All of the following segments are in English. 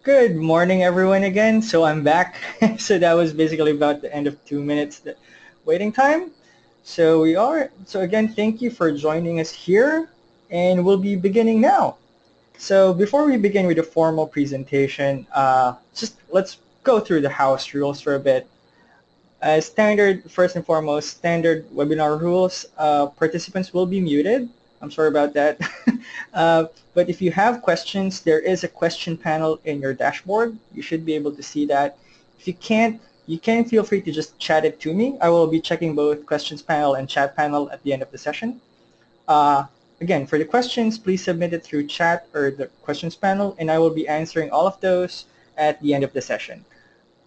Good morning, everyone, again. So I'm back. So that was basically about the end of 2 minutes waiting time. So again, thank you for joining us here, and we'll be beginning now. So before we begin with the formal presentation, just let's go through the house rules for a bit. Standard, first and foremost, standard webinar rules. Participants will be muted. I'm sorry about that. But if you have questions, there is a question panel in your dashboard. You should be able to see that. If you can't, you can feel free to just chat it to me. I will be checking both questions panel and chat panel at the end of the session. Uh, Again, for the questions, please submit it through chat or the questions panel, and I will be answering all of those at the end of the session.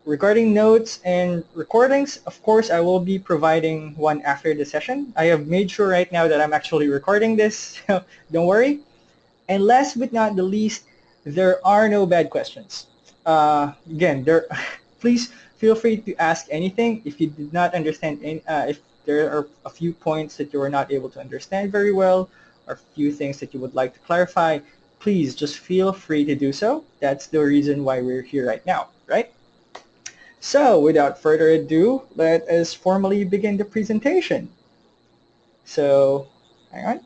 Regarding notes and recordings, of course, I will be providing one after the session. I have made sure right now that I'm actually recording this, so don't worry. And last but not the least, there are no bad questions. Again, please feel free to ask anything. If you did not understand, if there are a few points that you are not able to understand very well, or a few things that you would like to clarify, please just feel free to do so. That's the reason why we're here right now, right? So without further ado, let us formally begin the presentation. So, hang on.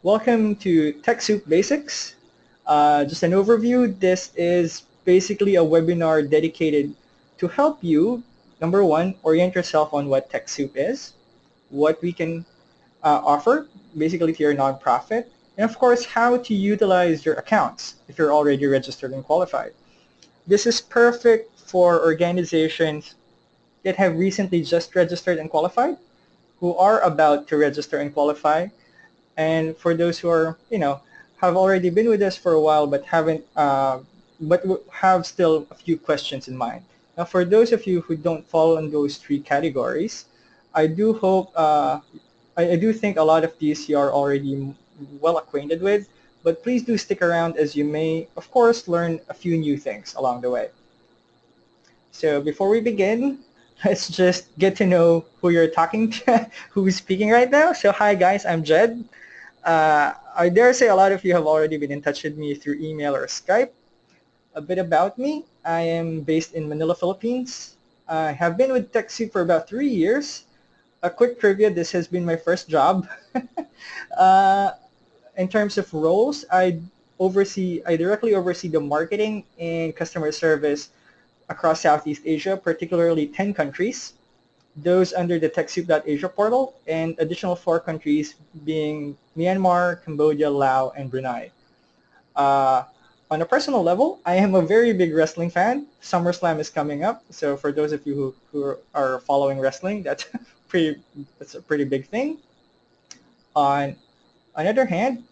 Welcome to TechSoup Basics. Just an overview, this is basically a webinar dedicated to help you, number one, orient yourself on what TechSoup is, what we can offer basically to your nonprofit, and of course, how to utilize your accounts if you're already registered and qualified. This is perfect for organizations that have recently just registered and qualified, who are about to register and qualify, and for those who are, have already been with us for a while but have still a few questions in mind. Now, for those of you who don't fall in those three categories, I do hope, I do think a lot of these you are already well acquainted with, but please do stick around as you may, of course, learn a few new things along the way. So before we begin, let's just get to know who you're talking to, who's speaking right now. So hi guys, I'm Jed. I dare say a lot of you have already been in touch with me through email or Skype. A bit about me, I am based in Manila, Philippines. I have been with TechSoup for about 3 years. A quick trivia, this has been my first job. uh, in terms of roles, I directly oversee the marketing and customer service across Southeast Asia, particularly 10 countries, those under the TechSoup.Asia portal, and additional 4 countries being Myanmar, Cambodia, Laos, and Brunei. On a personal level, I am a very big wrestling fan. SummerSlam is coming up, so for those of you who are following wrestling, that's a pretty big thing. On other hand,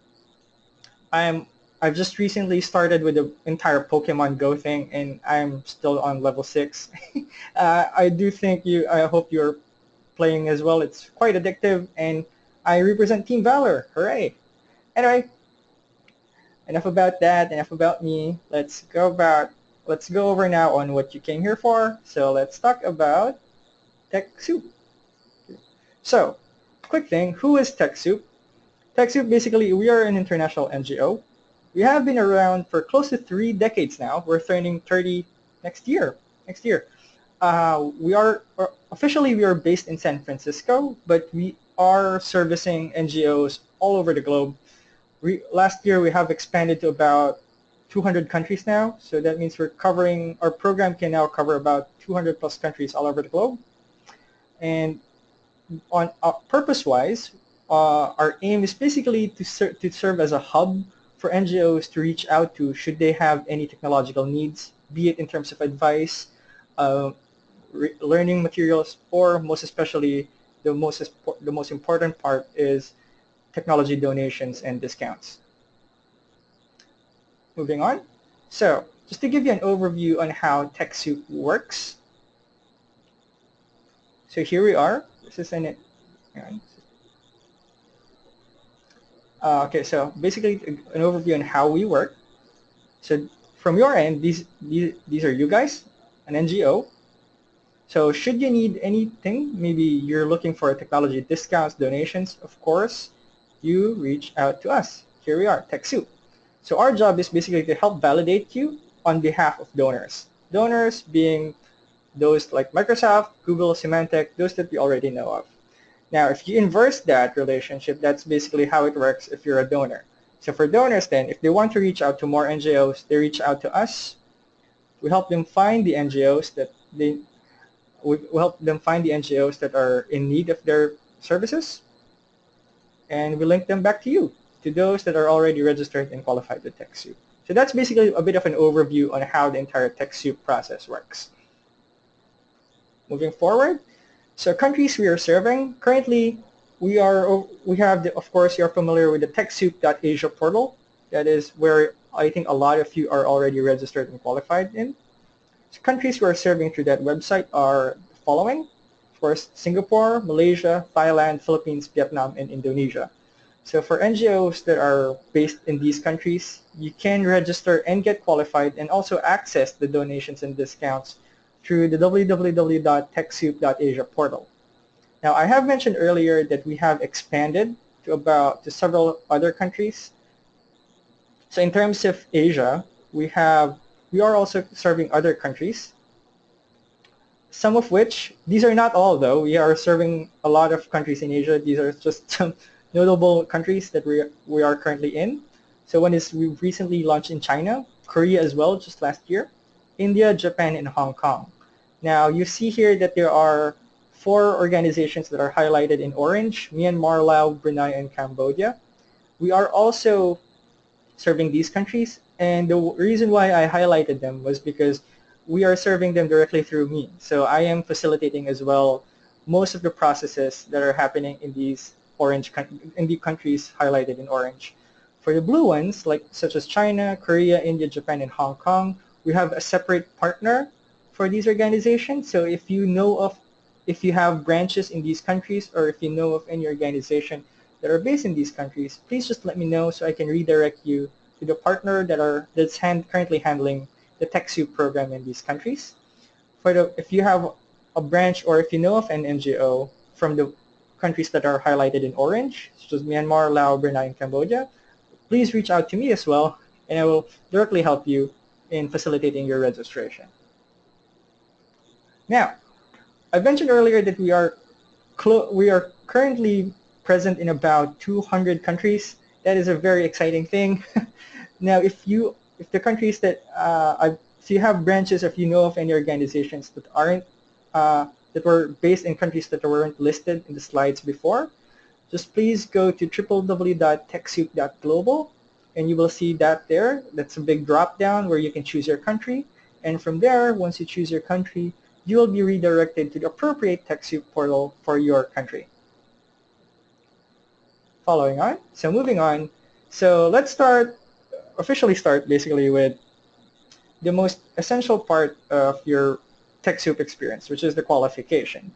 I've just recently started with the entire Pokemon Go thing, and I'm still on level 6. I do think I hope you're playing as well. It's quite addictive, and I represent Team Valor. Hooray! Anyway, enough about that. Enough about me. Let's go over now on what you came here for. So let's talk about TechSoup. So, quick thing. Who is TechSoup? TechSoup, basically, we are an international NGO. We have been around for close to 3 decades now. We're turning 30 next year. Officially we are based in San Francisco, but we are servicing NGOs all over the globe. Last year we have expanded to about 200 countries now, so that means our program can now cover about 200 plus countries all over the globe. And on purpose-wise, our aim is basically to serve as a hub for NGOs to reach out to should they have any technological needs, be it in terms of advice, learning materials, or most especially the most important part is technology donations and discounts. Moving on. So just to give you an overview on how TechSoup works. So here we are. This is okay, so basically an overview on how we work. So from your end, these are you guys, an NGO. So should you need anything, maybe you're looking for technology discounts, donations, of course, you reach out to us. Here we are, TechSoup. So our job is basically to help validate you on behalf of donors. Donors being those like Microsoft, Google, Symantec, those that we already know of. Now, if you inverse that relationship, that's basically how it works if you're a donor. So for donors then, if they want to reach out to more NGOs, they reach out to us. We help them find the NGOs that we help them find the NGOs that are in need of their services, and we link them back to you, to those that are already registered and qualified with TechSoup. So that's basically a bit of an overview on how the entire TechSoup process works. Moving forward, so countries we are serving, currently we have, of course, you're familiar with the TechSoup.Asia portal. That is where I think a lot of you are already registered and qualified in. So countries we are serving through that website are the following. Of course, Singapore, Malaysia, Thailand, Philippines, Vietnam, and Indonesia. So for NGOs that are based in these countries, you can register and get qualified and also access the donations and discounts through the www.techsoup.asia portal. Now, I have mentioned earlier that we have expanded to several other countries. So in terms of Asia, we are also serving other countries, some of which, these are not all though, we are serving a lot of countries in Asia. These are just some notable countries that we are currently in. So one is we recently launched in China, Korea as well, just last year, India, Japan, and Hong Kong. Now you see here that there are 4 organizations that are highlighted in orange: Myanmar, Laos, Brunei, and Cambodia. We are also serving these countries, and the reason why I highlighted them was because we are serving them directly through me. So I am facilitating as well most of the processes that are happening in these in the countries highlighted in orange. For the blue ones, like such as China, Korea, India, Japan, and Hong Kong, we have a separate partner for these organizations. So if you have branches in these countries, or if you know of any organization that are based in these countries, please just let me know so I can redirect you to the partner that's currently handling the TechSoup program in these countries. If you have a branch or if you know of an NGO from the countries that are highlighted in orange, such as Myanmar, Laos, Brunei, and Cambodia, please reach out to me as well, and I will directly help you in facilitating your registration. Now, I mentioned earlier that we are currently present in about 200 countries. That is a very exciting thing. Now, if the countries that if you have branches, if you know of any organizations that aren't that were based in countries that weren't listed in the slides before, just please go to www.techsoup.global, and you will see that there. That's a big drop down where you can choose your country, and from there, once you choose your country, you will be redirected to the appropriate TechSoup portal for your country. Following on, so moving on, so let's officially start basically with the most essential part of your TechSoup experience, which is the qualification.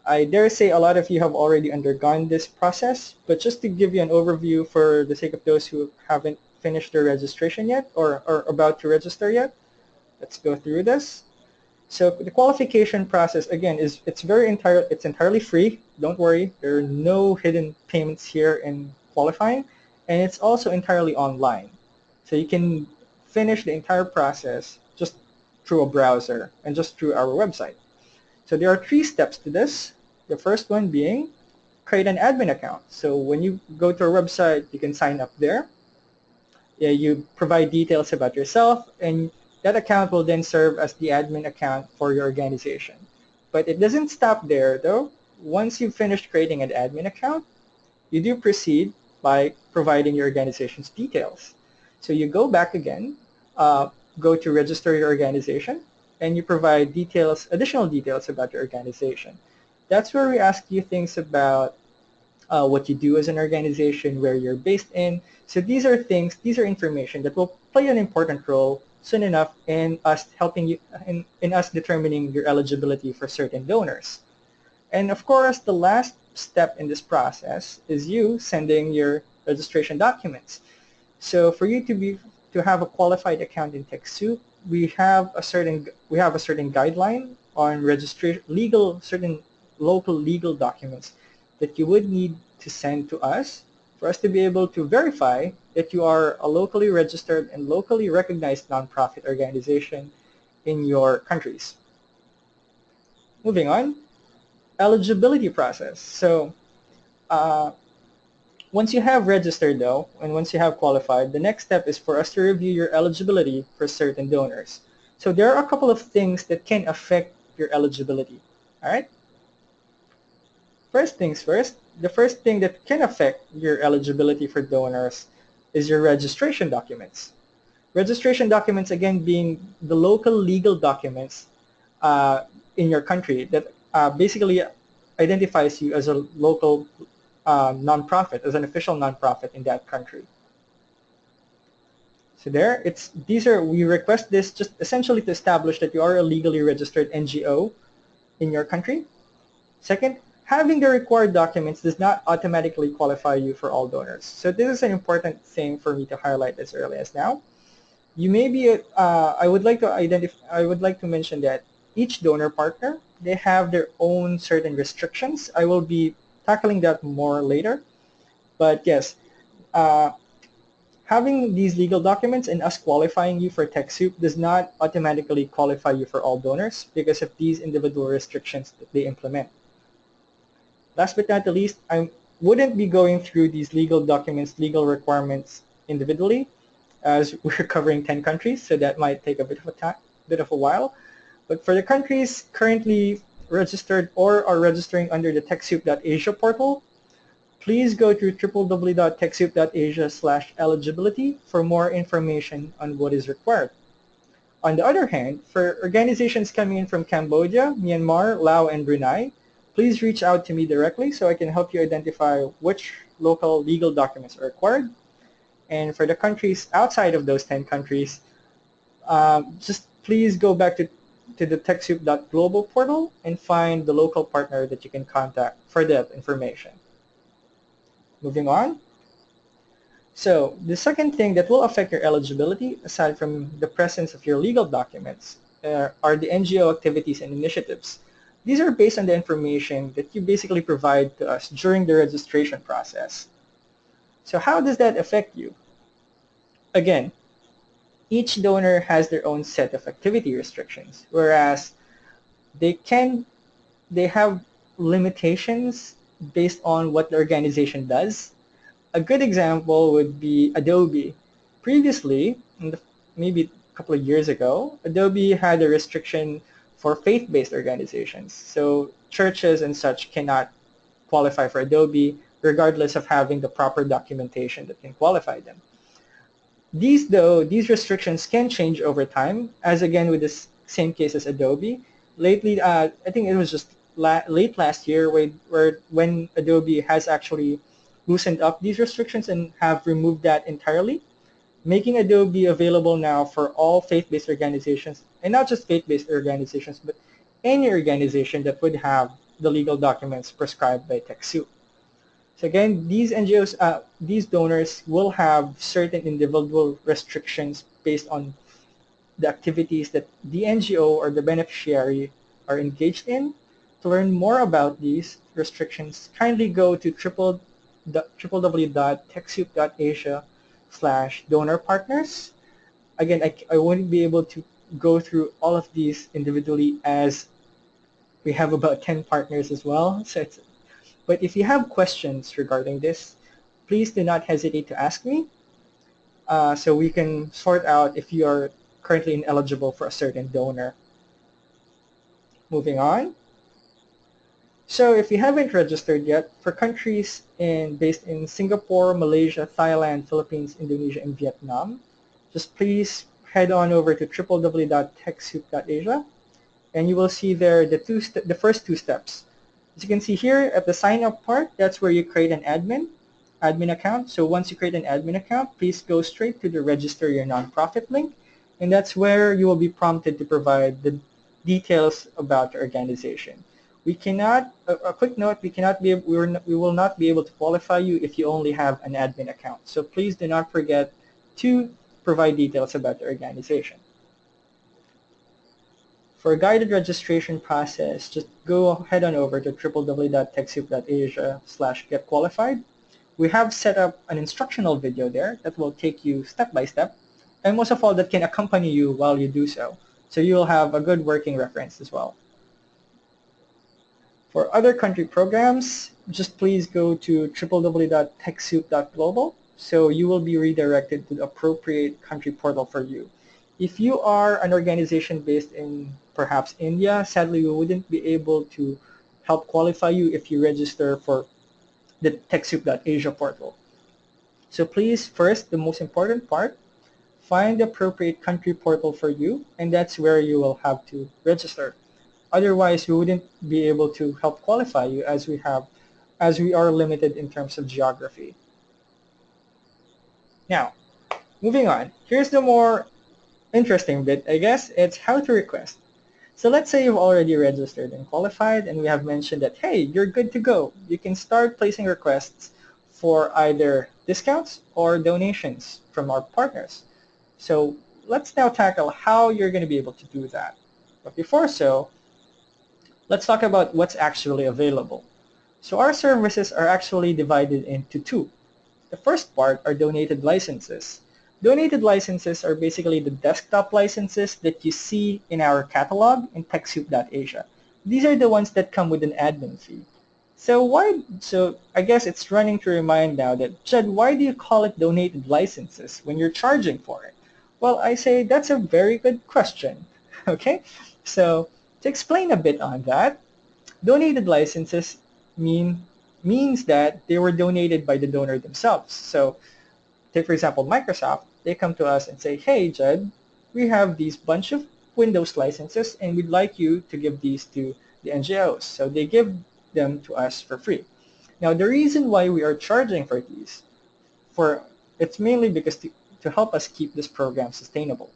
I dare say a lot of you have already undergone this process, but just to give you an overview for the sake of those who haven't finished their registration yet or are about to register yet, let's go through this. So the qualification process, again, it's entirely free. Don't worry, there are no hidden payments here in qualifying, and it's also entirely online. So you can finish the entire process just through a browser and just through our website. So there are 3 steps to this. The first one being create an admin account. So when you go to our website, you can sign up there. Yeah, you provide details about yourself, and that account will then serve as the admin account for your organization. But it doesn't stop there though. Once you've finished creating an admin account, you do proceed by providing your organization's details. So you go back again, go to register your organization, and you provide additional details about your organization. That's where we ask you things about what you do as an organization, where you're based in. So these are information that will play an important role soon enough in us helping you, in us determining your eligibility for certain donors. And of course, the last step in this process is you sending your registration documents. So for you to have a qualified account in TechSoup, we have a certain guideline on certain local legal documents that you would need to send to us for us to be able to verify that you are a locally registered and locally recognized nonprofit organization in your countries. Moving on, eligibility process. So uh, once you have registered though, and once you have qualified, the next step is for us to review your eligibility for certain donors. So there are a couple of things that can affect your eligibility. All right. First things first, the first thing that can affect your eligibility for donors is your registration documents. Registration documents, again, being the local legal documents in your country that basically identifies you as a local nonprofit, as an official nonprofit in that country. So there, we request this just essentially to establish that you are a legally registered NGO in your country. Second, having the required documents does not automatically qualify you for all donors. So this is an important thing for me to highlight as early as now. You may be, I would like to mention that each donor partner, they have their own certain restrictions. I will be tackling that more later. But yes, having these legal documents and us qualifying you for TechSoup does not automatically qualify you for all donors because of these individual restrictions that they implement. Last but not the least, I wouldn't be going through these legal documents, legal requirements individually, as we're covering 10 countries, so that might take a bit of a while. But for the countries currently registered or are registering under the TechSoup.asia portal, please go to www.techsoup.asia/eligibility for more information on what is required. On the other hand, for organizations coming in from Cambodia, Myanmar, Laos, and Brunei, please reach out to me directly so I can help you identify which local legal documents are required. And for the countries outside of those 10 countries, just please go back to the TechSoup.global portal and find the local partner that you can contact for that information. Moving on. So the second thing that will affect your eligibility, aside from the presence of your legal documents, are the NGO activities and initiatives. These are based on the information that you basically provide to us during the registration process. So how does that affect you? Again, each donor has their own set of activity restrictions, whereas they have limitations based on what the organization does. A good example would be Adobe. Previously, maybe a couple of years ago, Adobe had a restriction for faith-based organizations. So churches and such cannot qualify for Adobe regardless of having the proper documentation that can qualify them. These restrictions can change over time, as again with the same case as Adobe. Lately, I think it was just late last year when Adobe has actually loosened up these restrictions and have removed that entirely, making Adobe available now for all faith-based organizations, and not just faith-based organizations, but any organization that would have the legal documents prescribed by TechSoup. So again, these NGOs, these donors will have certain individual restrictions based on the activities that the NGO or the beneficiary are engaged in. To learn more about these restrictions, kindly go to www.techsoup.asia/donor partners. Again, I won't be able to go through all of these individually as we have about 10 partners as well. But if you have questions regarding this, please do not hesitate to ask me so we can sort out if you are currently ineligible for a certain donor. Moving on. So if you haven't registered yet, for countries based in Singapore, Malaysia, Thailand, Philippines, Indonesia, and Vietnam, just please head on over to www.techsoup.asia and you will see there the first two steps. As you can see here at the sign up part, that's where you create an admin account. So once you create an admin account, please go straight to the register your nonprofit link, and that's where you will be prompted to provide the details about your organization. We cannot, a quick note, we will not be able to qualify you if you only have an admin account. So please do not forget to provide details about the organization. For a guided registration process, just go head on over to www.techsoup.asia/getqualified, We have set up an instructional video there that will take you step by step, and most of all, that can accompany you while you do so. So you'll have a good working reference as well. For other country programs, just please go to www.techsoup.global, so you will be redirected to the appropriate country portal for you. If you are an organization based in perhaps India, sadly we wouldn't be able to help qualify you if you register for the TechSoup.asia portal. So please, first, the most important part, find the appropriate country portal for you, and that's where you will have to register. Otherwise, we wouldn't be able to help qualify you as we are limited in terms of geography. Now, moving on. Here's the more interesting bit, I guess. It's how to request. So let's say you've already registered and qualified, and we have mentioned that, hey, you're good to go. You can start placing requests for either discounts or donations from our partners. So let's now tackle how you're going to be able to do that. But before so, let's talk about what's actually available. So our services are actually divided into two. The first part are donated licenses. Donated licenses are basically the desktop licenses that you see in our catalog in TechSoup.asia. These are the ones that come with an admin fee. So I guess it's running through your mind now that, Jed, why do you call it donated licenses when you're charging for it? Well, I say that's a very good question. Okay, so to explain a bit on that, donated licenses means that they were donated by the donor themselves. So take for example Microsoft, they come to us and say, hey Jed, we have these bunch of Windows licenses and we'd like you to give these to the NGOs. So they give them to us for free. Now the reason why we are charging for these, it's mainly because to help us keep this program sustainable.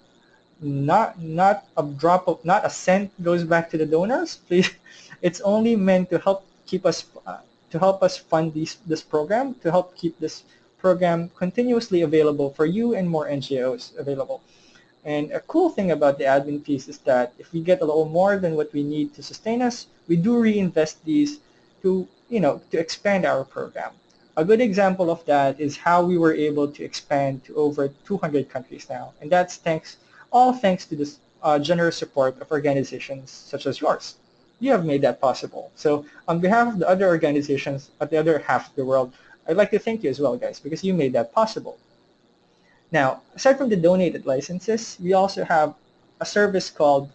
Not a cent goes back to the donors, please. It's only meant to help us fund this program, to help keep this program continuously available for you and more NGOs available. And a cool thing about the admin fees is that if we get a little more than what we need to sustain us, we do reinvest these to expand our program. A good example of that is how we were able to expand to over 200 countries now, and that's all thanks to this generous support of organizations such as yours. You have made that possible. So on behalf of the other organizations at the other half of the world, I'd like to thank you as well, guys, because you made that possible. Now, aside from the donated licenses, we also have a service called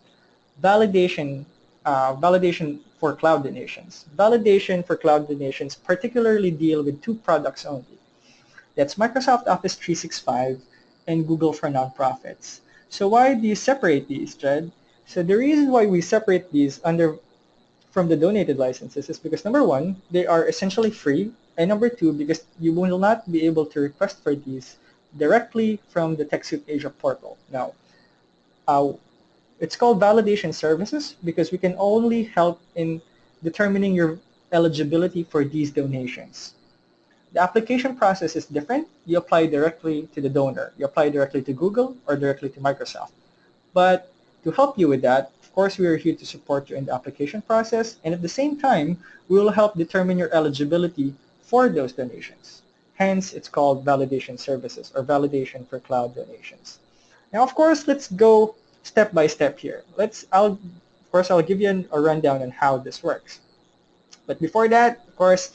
validation for cloud donations. Validation for cloud donations particularly deal with two products only. That's Microsoft Office 365 and Google for Nonprofits. So why do you separate these, Jed? So the reason why we separate these from the donated licenses is because number one, they are essentially free, and number two, because you will not be able to request for these directly from the TechSoup Asia portal. Now, it's called validation services because we can only help in determining your eligibility for these donations. The application process is different. You apply directly to the donor. You apply directly to Google or directly to Microsoft. But to help you with that, of course, we are here to support you in the application process, and at the same time, we will help determine your eligibility for those donations. Hence, it's called validation services or validation for cloud donations. Now, of course, let's go step by step here. I'll give you a rundown on how this works. But before that, of course,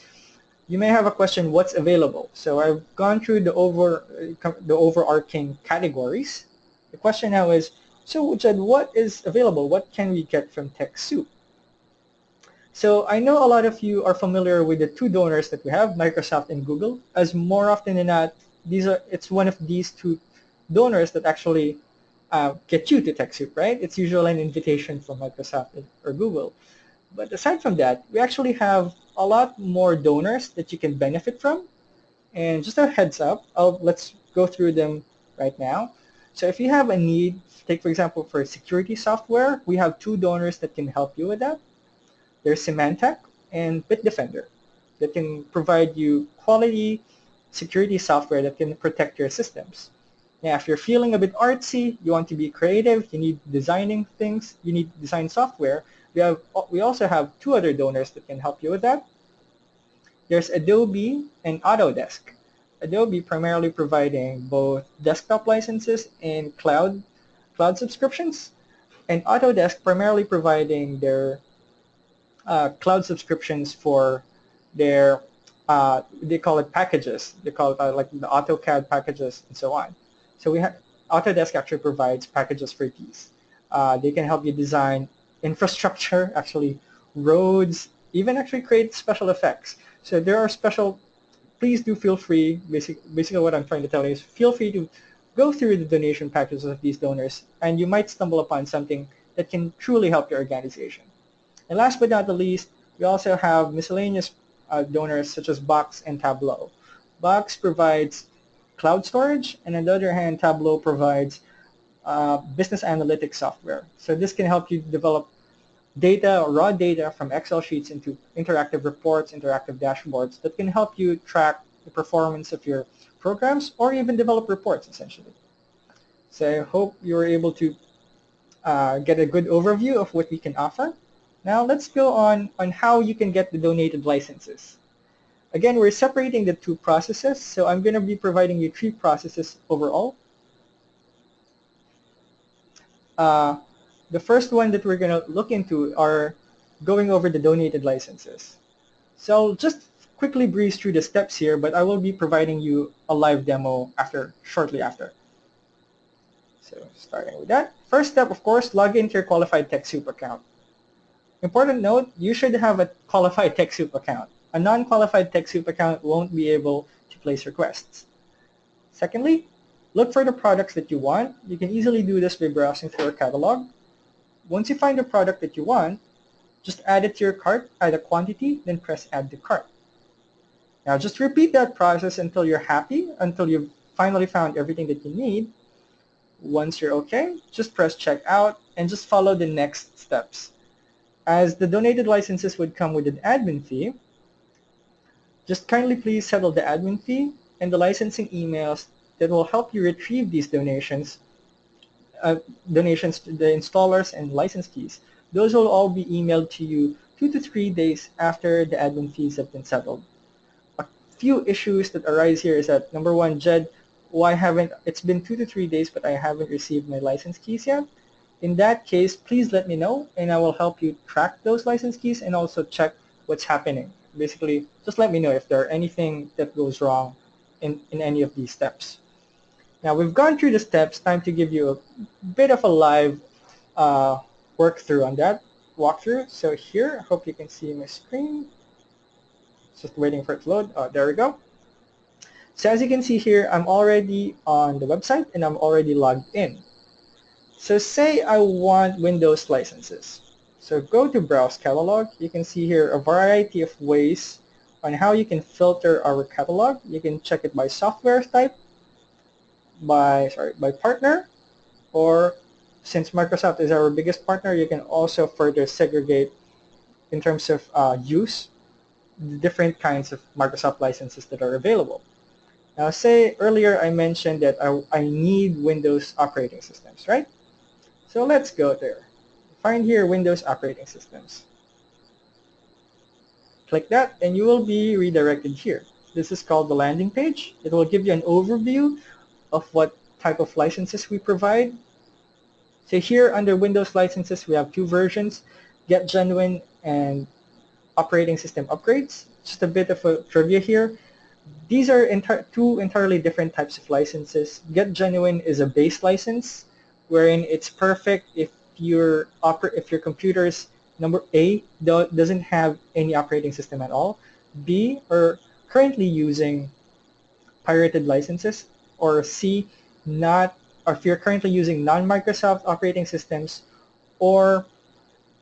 you may have a question, what's available? So I've gone through the overarching categories. The question now is, so Jed, what is available? What can we get from TechSoup? So I know a lot of you are familiar with the two donors that we have, Microsoft and Google, as more often than not, it's one of these two donors that actually get you to TechSoup, right? It's usually an invitation from Microsoft or Google. But aside from that, we actually have a lot more donors that you can benefit from. And just a heads up, let's go through them right now. So if you have a need, take for example for security software, we have two donors that can help you with that. There's Symantec and Bitdefender that can provide you quality security software that can protect your systems. Now, if you're feeling a bit artsy, you want to be creative, you need designing things, you need design software, we also have two other donors that can help you with that. There's Adobe and Autodesk. Adobe primarily providing both desktop licenses and cloud subscriptions, and Autodesk primarily providing their cloud subscriptions for their they call it packages. They call it like the AutoCAD packages and so on. So we have Autodesk actually provides packages for these. They can help you design infrastructure, actually roads, even actually create special effects. So there are special. Please do feel free. Basically, what I'm trying to tell you is feel free to go through the donation packages of these donors, and you might stumble upon something that can truly help your organization. And last but not the least, we also have miscellaneous donors such as Box and Tableau. Box provides cloud storage, and on the other hand, Tableau provides business analytics software. So this can help you develop data, raw data from Excel sheets into interactive reports, interactive dashboards that can help you track the performance of your programs or even develop reports essentially. So I hope you were able to get a good overview of what we can offer. Now let's go on how you can get the donated licenses. Again, we're separating the two processes, so I'm going to be providing you 3 processes overall. The first one that we're going to look into are going over the donated licenses. So I'll just quickly breeze through the steps here, but I will be providing you a live demo shortly after. So starting with that. First step, of course, log into your qualified TechSoup account. Important note, you should have a qualified TechSoup account. A non-qualified TechSoup account won't be able to place requests. Secondly, look for the products that you want. You can easily do this by browsing through our catalog. Once you find the product that you want, just add it to your cart, add a quantity, then press add to cart. Now just repeat that process until you're happy, until you've finally found everything that you need. Once you're okay, just press check out and just follow the next steps. As the donated licenses would come with an admin fee, just kindly please settle the admin fee and the licensing emails that will help you retrieve these donations to the installers and license keys. Those will all be emailed to you 2 to 3 days after the admin fees have been settled. A few issues that arise here is that, number one, Jed, it's been 2 to 3 days but I haven't received my license keys yet. In that case, please let me know and I will help you track those license keys and also check what's happening. Basically, just let me know if there's anything that goes wrong in any of these steps. Now we've gone through the steps, time to give you a bit of a live walkthrough on that. So here, I hope you can see my screen. Just waiting for it to load. Oh, there we go. So as you can see here, I'm already on the website and I'm already logged in. So say I want Windows licenses. So go to Browse Catalog. You can see here a variety of ways on how you can filter our catalog. You can check it by software type, by partner, or since Microsoft is our biggest partner, you can also further segregate in terms of use the different kinds of Microsoft licenses that are available. Now say earlier I mentioned that I need Windows operating systems, right? So let's go there. Find here Windows operating systems. Click that and you will be redirected here. This is called the landing page. It will give you an overview of what type of licenses we provide. So here under Windows licenses we have 2 versions, Get Genuine and Operating System Upgrades. Just a bit of a trivia here. These are 2 entirely different types of licenses. Get Genuine is a base license wherein it's perfect if your computer's number A doesn't have any operating system at all, B are currently using pirated licenses, or C or if you're currently using non-Microsoft operating systems or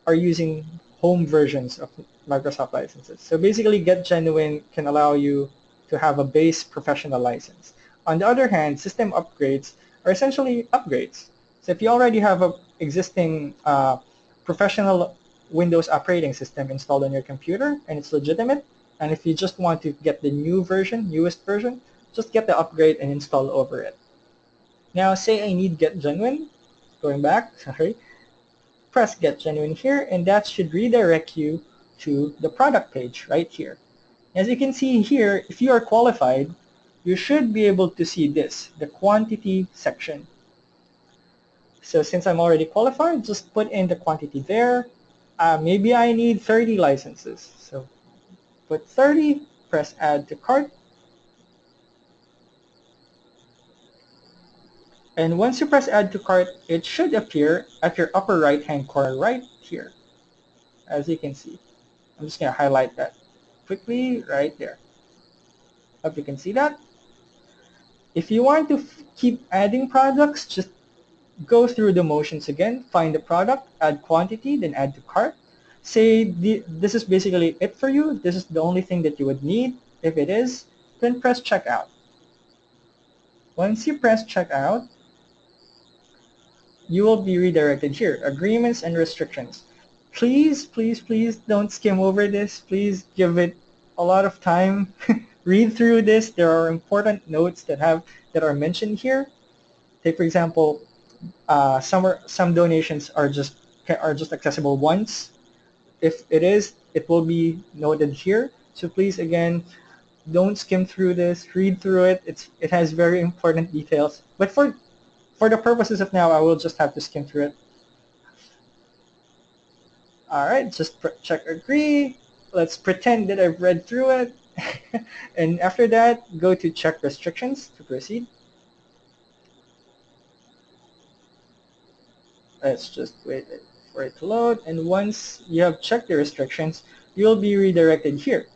are using home versions of Microsoft licenses. So basically Get Genuine can allow you to have a base professional license. On the other hand, system upgrades are essentially upgrades. So if you already have an existing professional Windows operating system installed on your computer and it's legitimate, and if you just want to get the newest version, just get the upgrade and install over it. Now say I need Get Genuine, going back, press Get Genuine here and that should redirect you to the product page right here. As you can see here, if you are qualified, you should be able to see this, the quantity section. So since I'm already qualified, just put in the quantity there. Maybe I need 30 licenses. So put 30, press add to cart. And once you press add to cart, it should appear at your upper right hand corner right here, as you can see. I'm just going to highlight that quickly right there. Hope you can see that. If you want to keep adding products, just go through the motions again, find the product, add quantity, then add to cart. Say this is basically it for you. This is the only thing that you would need. If it is, then press checkout. Once you press checkout, you will be redirected here, agreements and restrictions. Please, please, please don't skim over this. Please give it a lot of time. Read through this. There are important notes that are mentioned here. Take for example, some donations are just accessible once. If it is, it will be noted here. So please again, don't skim through this. Read through it. It has very important details. But for the purposes of now, I will just have to skim through it. All right, just check agree. Let's pretend that I've read through it. And after that, go to check restrictions to proceed. Let's just wait for it to load. And once you have checked the restrictions, you'll be redirected here.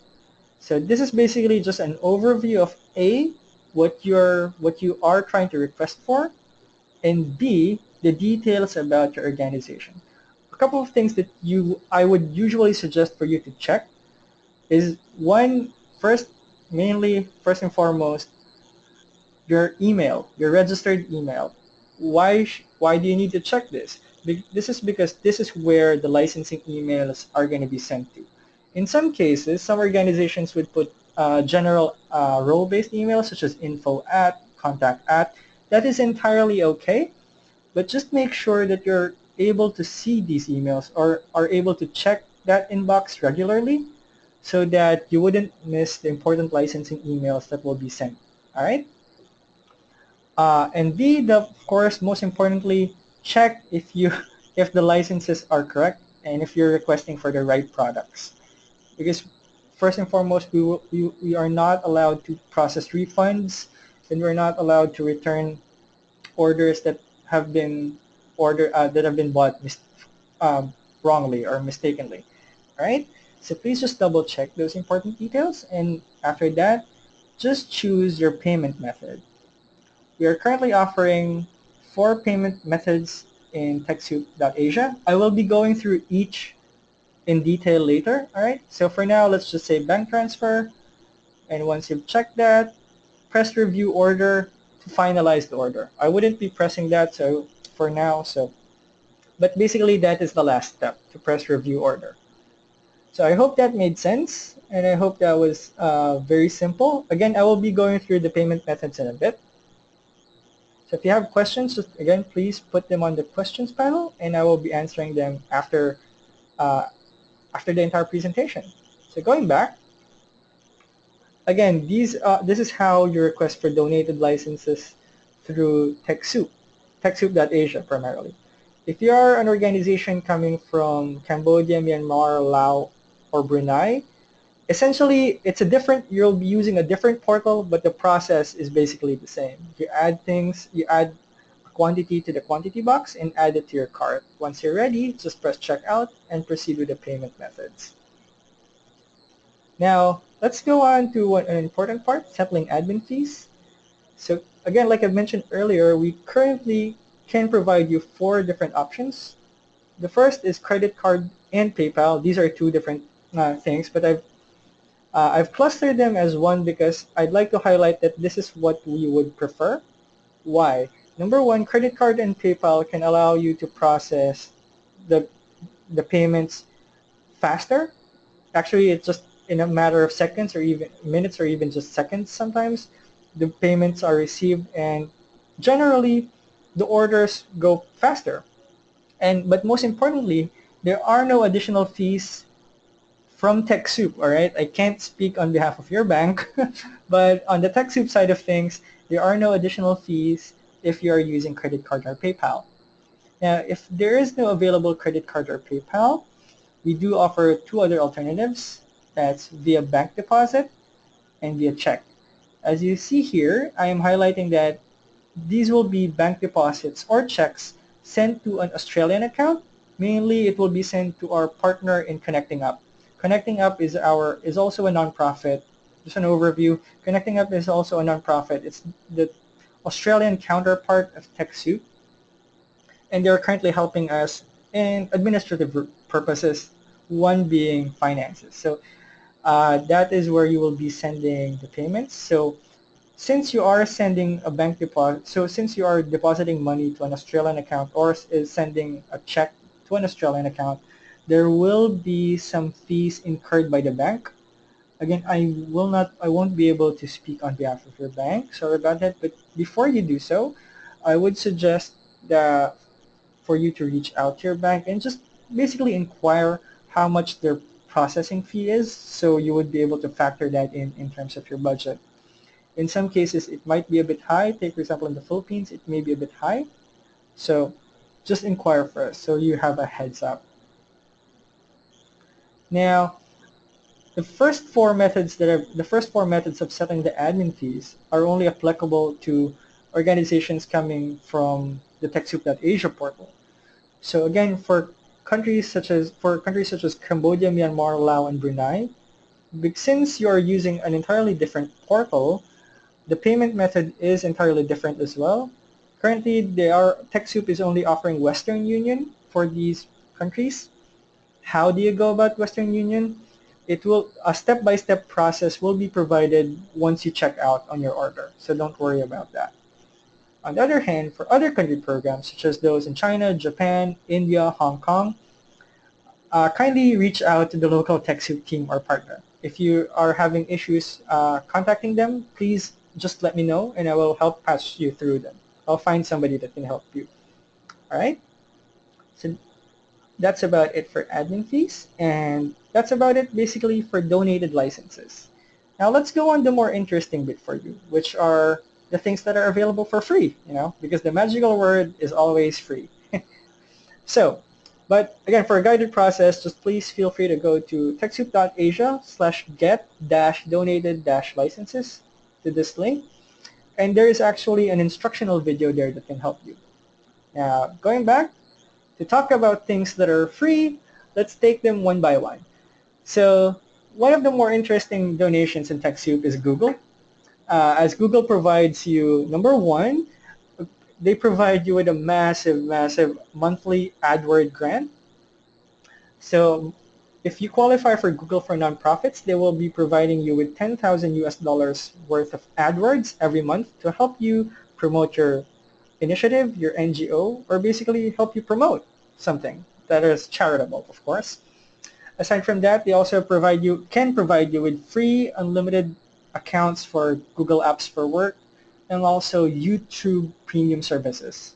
So this is basically just an overview of A, what you are trying to request for, and B, the details about your organization. A couple of things that I would usually suggest for you to check is one, first and foremost, your email, your registered email. Why do you need to check this? This is because this is where the licensing emails are going to be sent to. In some cases, some organizations would put general role-based emails such as info at, contact at. That is entirely okay, but just make sure that you're able to see these emails or are able to check that inbox regularly so that you wouldn't miss the important licensing emails that will be sent. All right? And B, of course, most importantly, check if if the licenses are correct and if you're requesting for the right products. Because first and foremost, we are not allowed to process refunds, and we're not allowed to return orders that have been bought wrongly or mistakenly. All right. So please just double check those important details, and after that, just choose your payment method. We are currently offering 4 payment methods in TechSoup.Asia. I will be going through each in detail later, all right? So for now, let's just say bank transfer, and once you've checked that, press review order to finalize the order. I wouldn't be pressing that for now, but basically that is the last step, to press review order. So I hope that made sense, and I hope that was very simple. Again, I will be going through the payment methods in a bit. So if you have questions, just again, please put them on the questions panel, and I will be answering them after the entire presentation. So going back, again, this is how you request for donated licenses through TechSoup, TechSoup.Asia primarily. If you are an organization coming from Cambodia, Myanmar, Laos, or Brunei, essentially you'll be using a different portal, but the process is basically the same. You add a quantity to the quantity box and add it to your cart. Once you're ready, just press checkout and proceed with the payment methods. Now, let's go on to an important part, settling admin fees. So again, like I mentioned earlier, we currently can provide you 4 different options. The first is credit card and PayPal. These are 2 different things, but I've clustered them as one because I'd like to highlight that this is what we would prefer. Why? Number one, credit card and PayPal can allow you to process the payments faster. Actually, it's just in a matter of seconds or even minutes or even just seconds sometimes. The payments are received, and generally the orders go faster. But most importantly, there are no additional fees from TechSoup, all right? I can't speak on behalf of your bank, but on the TechSoup side of things, there are no additional fees if you are using credit card or PayPal. Now, if there is no available credit card or PayPal, we do offer two other alternatives. That's via bank deposit and via check. As you see here, I am highlighting that these will be bank deposits or checks sent to an Australian account. Mainly, it will be sent to our partner in Connecting Up. Connecting Up is also a nonprofit. Just an overview. Connecting Up is also a nonprofit. It's the Australian counterpart of TechSoup, and they're currently helping us in administrative purposes, one being finances. So that is where you will be sending the payments. So since you are sending a bank deposit, so since you are depositing money to an Australian account or is sending a check to an Australian account, there will be some fees incurred by the bank. Again, I won't be able to speak on behalf of your bank. Sorry about that. But before you do so, I would suggest that for you to reach out to your bank and just basically inquire how much their processing fee is, so you would be able to factor that in terms of your budget. In some cases, it might be a bit high. Take, for example, in the Philippines, it may be a bit high. So just inquire first so you have a heads up. Now, the first four methods of setting the admin fees are only applicable to organizations coming from the TechSoup.Asia portal. So again, for countries such as Cambodia, Myanmar, Laos, and Brunei, since you are using an entirely different portal, the payment method is entirely different as well. Currently, TechSoup is only offering Western Union for these countries. How do you go about Western Union? A step-by-step process will be provided once you check out on your order, so don't worry about that. On the other hand, for other country programs, such as those in China, Japan, India, Hong Kong, kindly reach out to the local TechSoup team or partner. If you are having issues contacting them, please just let me know and I will help pass you through them. I'll find somebody that can help you. All right? So that's about it for admin fees, and that's about it basically for donated licenses. Now let's go on the more interesting bit for you, which are the things that are available for free, because the magical word is always free. So, but again, for a guided process, just please feel free to go to TechSoup.Asia/get-donated-licenses to this link, and there is actually an instructional video there that can help you. Now, going back, to talk about things that are free, let's take them one by one. So one of the more interesting donations in TechSoup is Google. As Google provides you, number one, they provide you with a massive, massive monthly AdWord grant. So if you qualify for Google for Nonprofits, they will be providing you with 10,000 US dollars worth of AdWords every month to help you promote your initiative, your NGO, or basically help you promote something that is charitable, of course. Aside from that, they also can provide you with free unlimited accounts for Google Apps for Work and also YouTube premium services.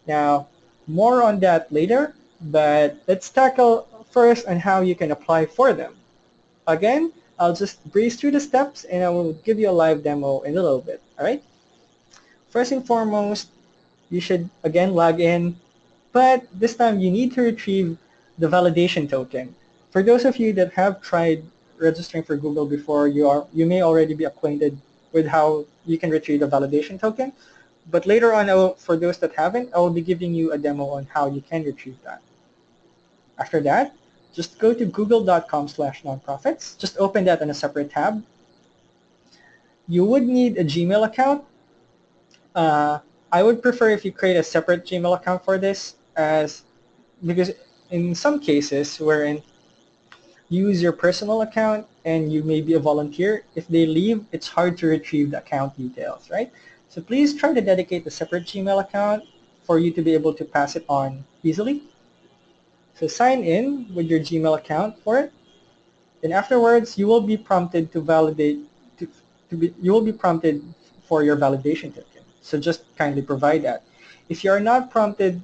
Now, more on that later, but let's tackle first on how you can apply for them. Again, I'll just breeze through the steps and I will give you a live demo in a little bit, all right? First and foremost, you should again log in, but this time you need to retrieve the validation token. For those of you that have tried registering for Google before, you may already be acquainted with how you can retrieve the validation token. But later on, for those that haven't, I will be giving you a demo on how you can retrieve that. After that, just go to google.com/nonprofits. Just open that in a separate tab. You would need a Gmail account. I would prefer if you create a separate Gmail account for this, because in some cases wherein you use your personal account and you may be a volunteer, if they leave, it's hard to retrieve the account details, right? So please try to dedicate a separate Gmail account for you to be able to pass it on easily. So sign in with your Gmail account for it. Then afterwards, you will be prompted you will be prompted for your validation token. So just kindly provide that. If you are not prompted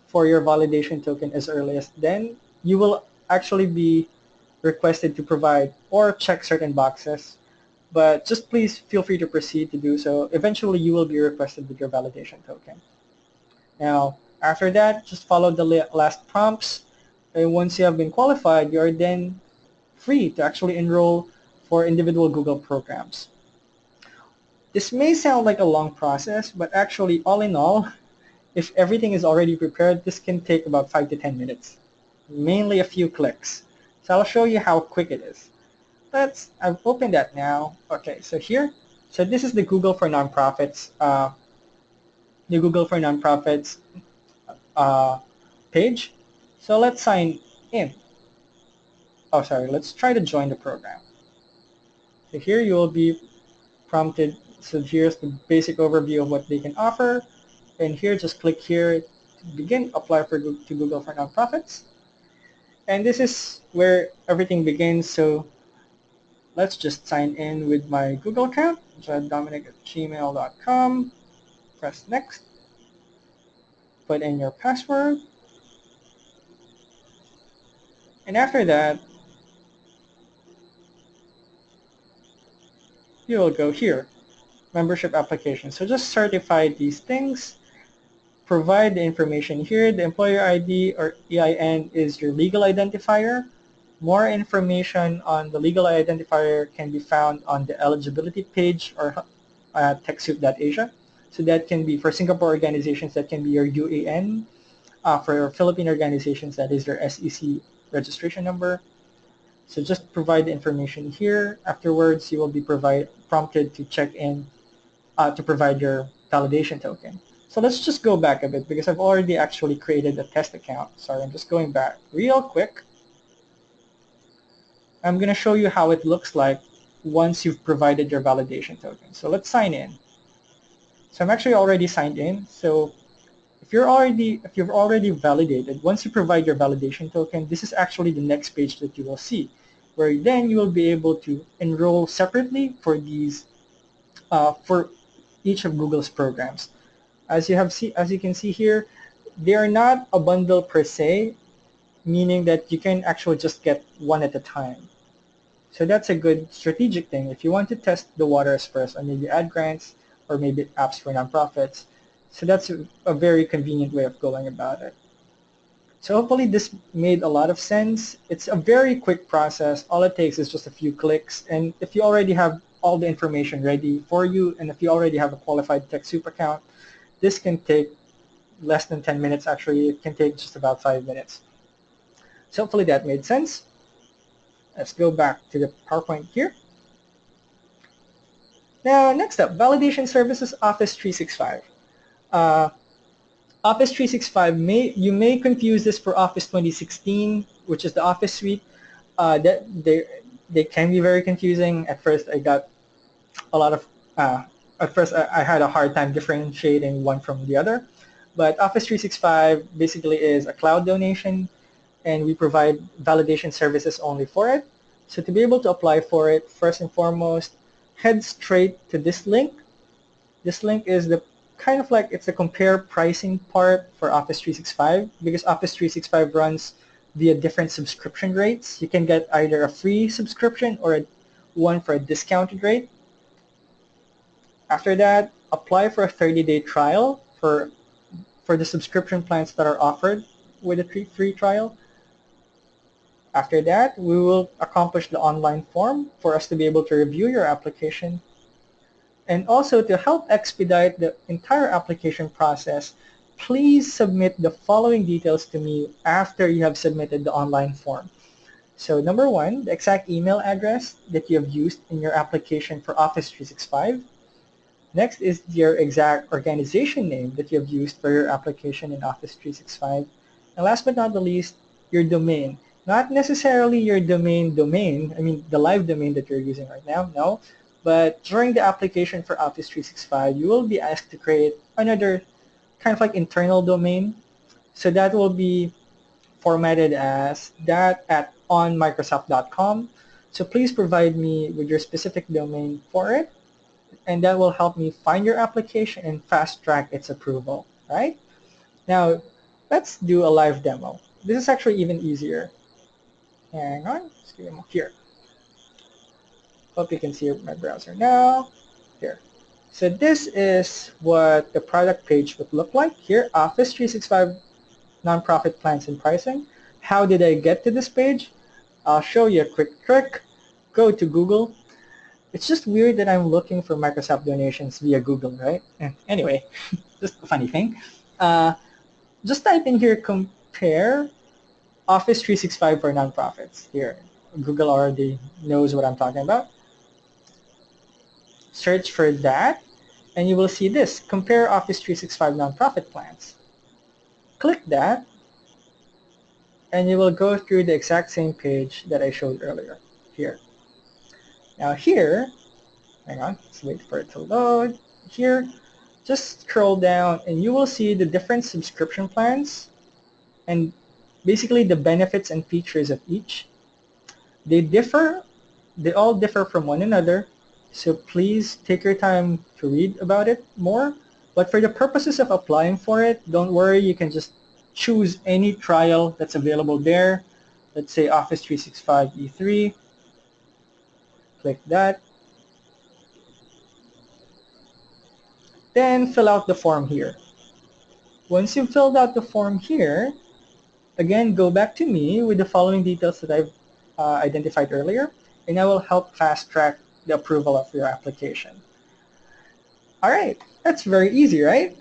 for your validation token as early as then, you will actually be requested to provide or check certain boxes, but just please feel free to proceed to do so. Eventually, you will be requested with your validation token. Now, after that, just follow the last prompts, and once you have been qualified, you are then free to actually enroll for individual Google programs. This may sound like a long process, but actually, all in all, if everything is already prepared, this can take about 5 to 10 minutes, mainly a few clicks. So I'll show you how quick it is. I've opened that now. Okay, so here, so this is the Google for Nonprofits, uh, page. So let's sign in. Oh, sorry, let's try to join the program. So here you will be prompted. So here's the basic overview of what they can offer. And here, just click here to begin, apply to Google for Nonprofits. And this is where everything begins. So let's just sign in with my Google account, dominic@gmail.com. Press next. Put in your password. And after that, you will go here, membership application. So just certify these things. Provide the information here. The employer ID or EIN is your legal identifier. More information on the legal identifier can be found on the eligibility page or TechSoup.asia. So that can be for Singapore organizations, that can be your UAN. For Philippine organizations, that is your SEC registration number. So just provide the information here. Afterwards, you will be prompted to check in to provide your validation token. So let's just go back a bit because I've already actually created a test account. Sorry, I'm just going back real quick. I'm going to show you how it looks like once you've provided your validation token. So let's sign in. So I'm actually already signed in. So if you've already validated, once you provide your validation token, this is actually the next page that you will see, where then you will be able to enroll separately for these for each of Google's programs. As you can see here, they are not a bundle per se, meaning that you can actually just get one at a time. So that's a good strategic thing. If you want to test the waters first on maybe ad grants or maybe apps for nonprofits, so that's a very convenient way of going about it. So hopefully this made a lot of sense. It's a very quick process. All it takes is just a few clicks. And if you already have all the information ready for you, and if you already have a qualified TechSoup account, this can take less than 10 minutes. Actually, it can take just about 5 minutes. So hopefully that made sense. Let's go back to the PowerPoint here. Now, next up, validation services, Office 365. Office 365, you may confuse this for Office 2016, which is the Office suite. That they can be very confusing. At first, I got a lot of. At first, I had a hard time differentiating one from the other. But Office 365 basically is a cloud donation, and we provide validation services only for it. So to be able to apply for it, first and foremost, head straight to this link. This link is the kind of like it's a compare pricing part for Office 365 because Office 365 runs via different subscription rates. You can get either a free subscription or one for a discounted rate. After that, apply for a 30-day trial for the subscription plans that are offered with a free trial. After that, we will accomplish the online form for us to be able to review your application. And also to help expedite the entire application process, please submit the following details to me after you have submitted the online form. So number one, the exact email address that you have used in your application for Office 365. Next is your exact organization name that you have used for your application in Office 365. And last but not the least, your domain. Not necessarily your domain, I mean the live domain that you're using right now, no. But during the application for Office 365, you will be asked to create another kind of like internal domain. So that will be formatted as that at onmicrosoft.com. So please provide me with your specific domain for it, and that will help me find your application and fast track its approval, right? Now, let's do a live demo. This is actually even easier. Hang on, let's give them here. Hope you can see my browser now. Here. So this is what the product page would look like. Here, Office 365 nonprofit plans and pricing. How did I get to this page? I'll show you a quick trick. Go to Google. It's just weird that I'm looking for Microsoft donations via Google, right? Anyway, just a funny thing. Just type in here, compare Office 365 for nonprofits. Here, Google already knows what I'm talking about. Search for that, and you will see this, compare Office 365 nonprofit plans. Click that, and you will go through the exact same page that I showed earlier here. Now here, hang on, let's wait for it to load. Here, just scroll down and you will see the different subscription plans and basically the benefits and features of each. They all differ from one another, so please take your time to read about it more. But for the purposes of applying for it, don't worry, you can just choose any trial that's available there. Let's say Office 365 E3. Click that. Then fill out the form here. Once you've filled out the form here, again, go back to me with the following details that I've identified earlier, and I will help fast track the approval of your application. All right, that's very easy, right?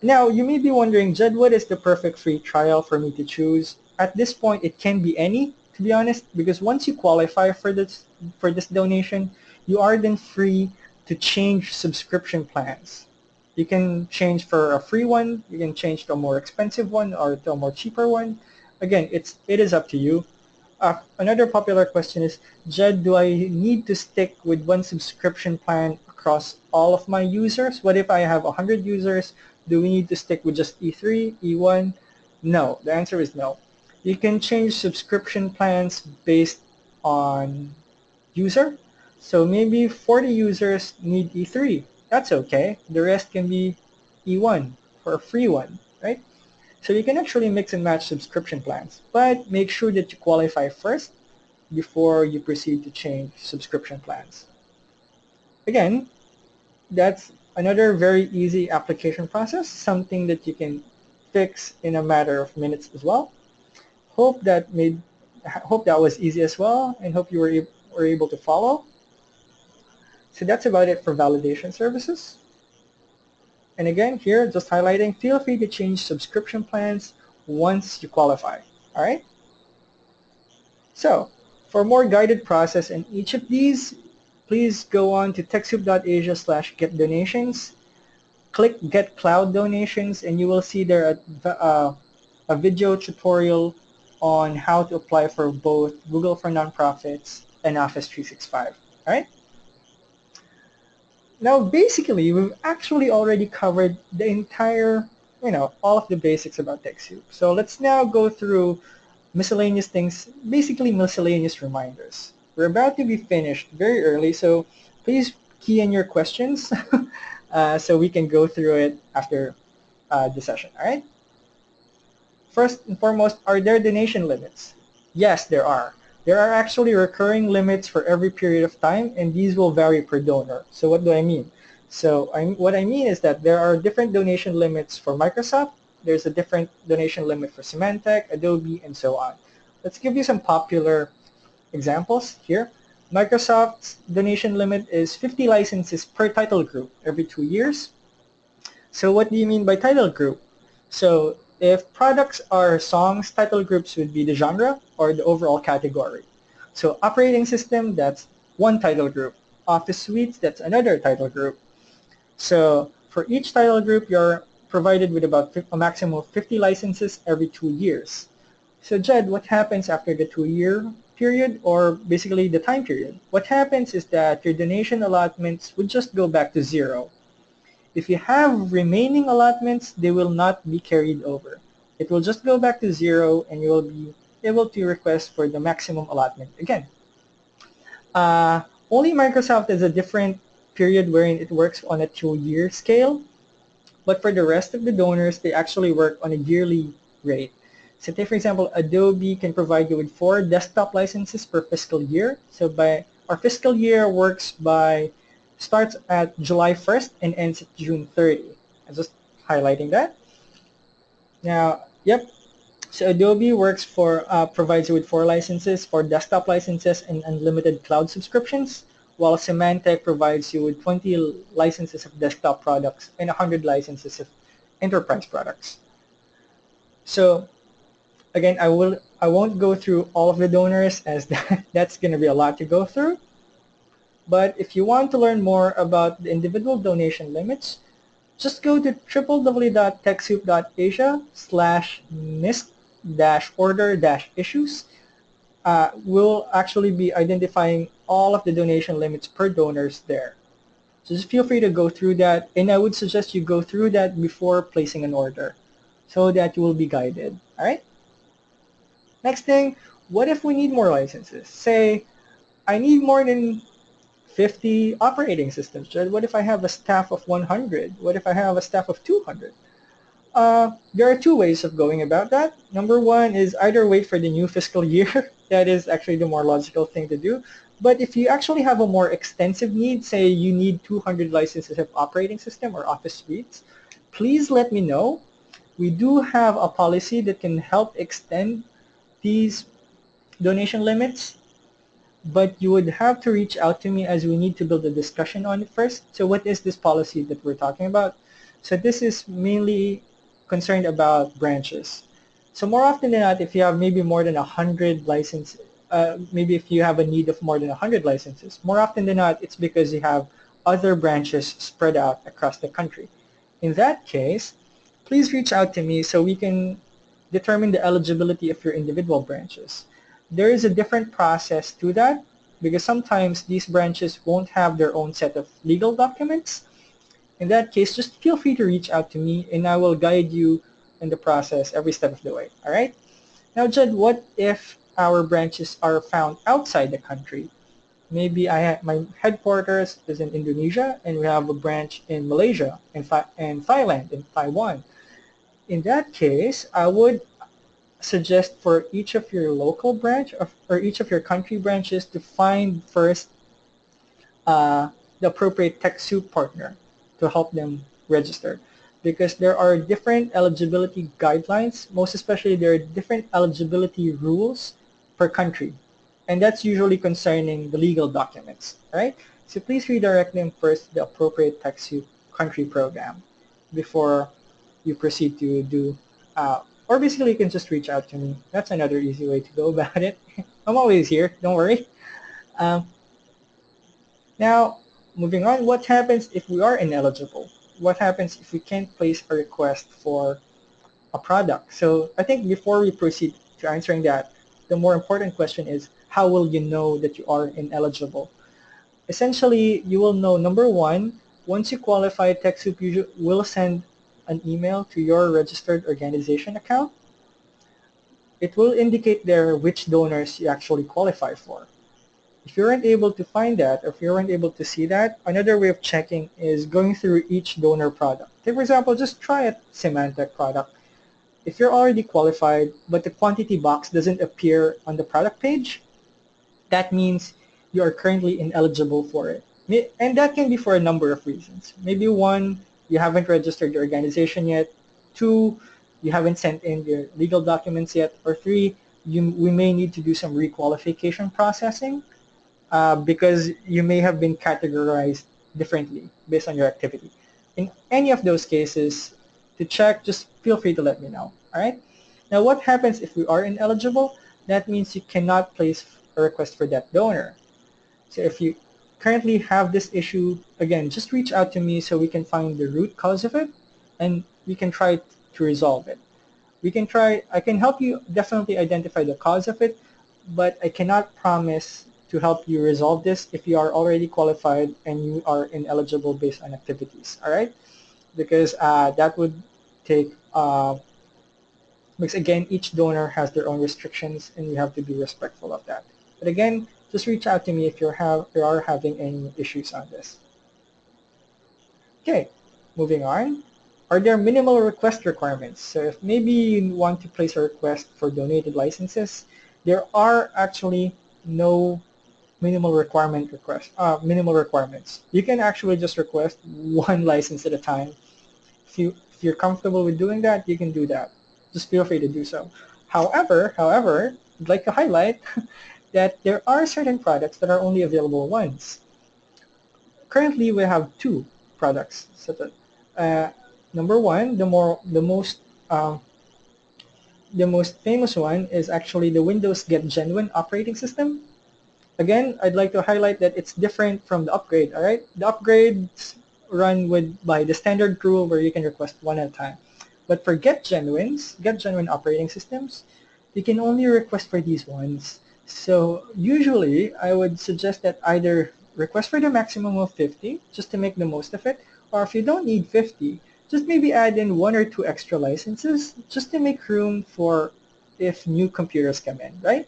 Now, you may be wondering, Jed, what is the perfect free trial for me to choose? At this point, it can be any, to be honest, because once you qualify for this donation, you are then free to change subscription plans. You can change for a free one, you can change to a more expensive one or to a more cheaper one. Again, it is up to you. Another popular question is, Jed, do I need to stick with one subscription plan across all of my users? What if I have 100 users? Do we need to stick with just E3, E1? No, the answer is no. You can change subscription plans based on user. So maybe 40 users need E3. That's okay. The rest can be E1 for a free one, right? So you can actually mix and match subscription plans, but make sure that you qualify first before you proceed to change subscription plans. Again, that's another very easy application process, something that you can fix in a matter of minutes as well. Hope that was easy as well, and hope you were able to follow. So that's about it for validation services. And again, here, just highlighting, feel free to change subscription plans once you qualify, all right? So for more guided process in each of these, please go on to TechSoup.asia/get-donations, click Get Cloud Donations, and you will see there a video tutorial on how to apply for both Google for Nonprofits and Office 365, all right? Now, basically, we've actually already covered the entire, all of the basics about TechSoup. So let's now go through miscellaneous things, basically miscellaneous reminders. We're about to be finished very early, so please key in your questions so we can go through it after the session, all right? First and foremost, are there donation limits? Yes, there are. There are actually recurring limits for every period of time, and these will vary per donor. So what do I mean? So what I mean is that there are different donation limits for Microsoft. There's a different donation limit for Symantec, Adobe, and so on. Let's give you some popular examples here. Microsoft's donation limit is 50 licenses per title group every 2 years. So what do you mean by title group? So if products are songs, title groups would be the genre or the overall category. So operating system, that's one title group. Office suites, that's another title group. So for each title group, you're provided with about a maximum of 50 licenses every 2 years. So Jed, what happens after the 2-year period, or basically the time period? What happens is that your donation allotments would just go back to zero. If you have remaining allotments, they will not be carried over. It will just go back to zero, and you will be able to request for the maximum allotment again. Only Microsoft has a different period wherein it works on a 2-year scale, but for the rest of the donors, they actually work on a yearly rate. So take for example, Adobe can provide you with 4 desktop licenses per fiscal year. So by our fiscal year starts at July 1st and ends at June 30. I'm just highlighting that. Now, yep. So Adobe provides you with 4 licenses for desktop licenses and unlimited cloud subscriptions, while Symantec provides you with 20 licenses of desktop products and 100 licenses of enterprise products. So again, I won't go through all of the donors as that's going to be a lot to go through. But if you want to learn more about the individual donation limits, just go to www.techsoup.asia/NIST-order-issues. We'll actually be identifying all of the donation limits per donors there. So just feel free to go through that, and I would suggest you go through that before placing an order so that you will be guided. All right? Next thing, what if we need more licenses? Say, I need more than 50 operating systems. What if I have a staff of 100? What if I have a staff of 200? There are 2 ways of going about that. Number 1 is either wait for the new fiscal year. That is actually the more logical thing to do. But if you actually have a more extensive need, say you need 200 licenses of operating system or Office suites, please let me know. We do have a policy that can help extend these donation limits, but you would have to reach out to me as we need to build a discussion on it first. So what is this policy that we're talking about? So this is mainly concerned about branches. So more often than not, if you have maybe more than 100 licenses, maybe if you have a need of more than 100 licenses, more often than not, it's because you have other branches spread out across the country. In that case, please reach out to me so we can determine the eligibility of your individual branches. There is a different process to that because sometimes these branches won't have their own set of legal documents. In that case, just feel free to reach out to me and I will guide you in the process every step of the way. All right? Now, Jed, what if our branches are found outside the country? Maybe my headquarters is in Indonesia and we have a branch in Malaysia and Thailand and Taiwan. In that case, I would suggest for each of your local branch or each of your country branches to find first the appropriate TechSoup partner to help them register, because there are different eligibility guidelines. Most especially, there are different eligibility rules per country, and that's usually concerning the legal documents, right? So please redirect them first to the appropriate TechSoup country program before you proceed to do or basically you can just reach out to me. That's another easy way to go about it. I'm always here, don't worry. Um, Now, moving on, what happens if we are ineligible? What happens if we can't place a request for a product? So I think before we proceed to answering that, the more important question is, how will you know that you are ineligible? Essentially, you will know, number 1, once you qualify, TechSoup will send an email to your registered organization account. It will indicate there which donors you actually qualify for. If you weren't able to find that, or if you weren't able to see that, another way of checking is going through each donor product. Take for example, just try a Symantec product. If you're already qualified, but the quantity box doesn't appear on the product page, that means you are currently ineligible for it. And that can be for a number of reasons. Maybe 1, you haven't registered your organization yet. 2, you haven't sent in your legal documents yet. Or 3, we may need to do some requalification processing. Because you may have been categorized differently based on your activity. In any of those cases, to check, just feel free to let me know. All right? Now, what happens if we are ineligible? That means you cannot place a request for that donor. So if you currently have this issue, again, just reach out to me so we can find the root cause of it and we can try to resolve it. I can help you definitely identify the cause of it, but I cannot promise to help you resolve this if you are already qualified and you are ineligible based on activities, all right? Because that would take, because again, each donor has their own restrictions and you have to be respectful of that. But again, just reach out to me if you are having any issues on this. Okay, moving on. are there minimal request requirements? So if maybe you want to place a request for donated licenses, there are actually no minimal requirements. You can actually just request one license at a time. If you're comfortable with doing that, you can do that. Just feel free to do so. However, I'd like to highlight that there are certain products that are only available once. Currently, we have two products. Uh, Number one, um, the most famous one is actually the Windows Get Genuine operating system. Again, I'd like to highlight that it's different from the upgrade, all right? The upgrades run by the standard rule where you can request one at a time. But for Get Genuine operating systems, you can only request for these ones. So usually, I would suggest that either request for the maximum of 50 just to make the most of it, or if you don't need 50, just maybe add in one or two extra licenses just to make room for if new computers come in, right?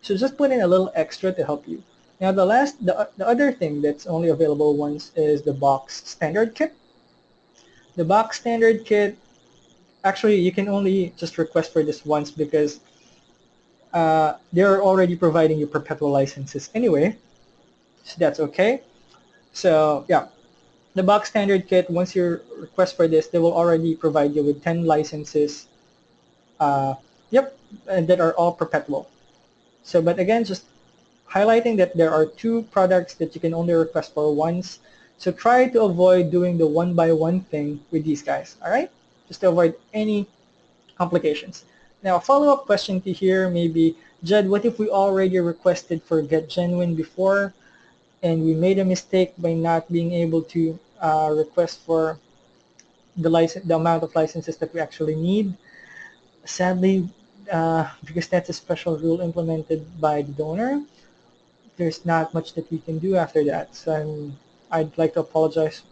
So just put in a little extra to help you. Now the other thing that's only available once is the box standard kit. The box standard kit, actually you can only just request for this once because they're already providing you perpetual licenses anyway, so that's okay. So yeah, the box standard kit, once you request for this, they will already provide you with 10 licenses, uh, yep, and that are all perpetual. So but again, just highlighting that there are two products that you can only request for once. So try to avoid doing the one by one thing with these guys, all right? Just to avoid any complications. Now, a follow-up question to here maybe, Jed, what if we already requested for Get Genuine before and we made a mistake by not being able to request for the amount of licenses that we actually need? Sadly, because that's a special rule implemented by the donor, there's not much that we can do after that. So I'd like to apologize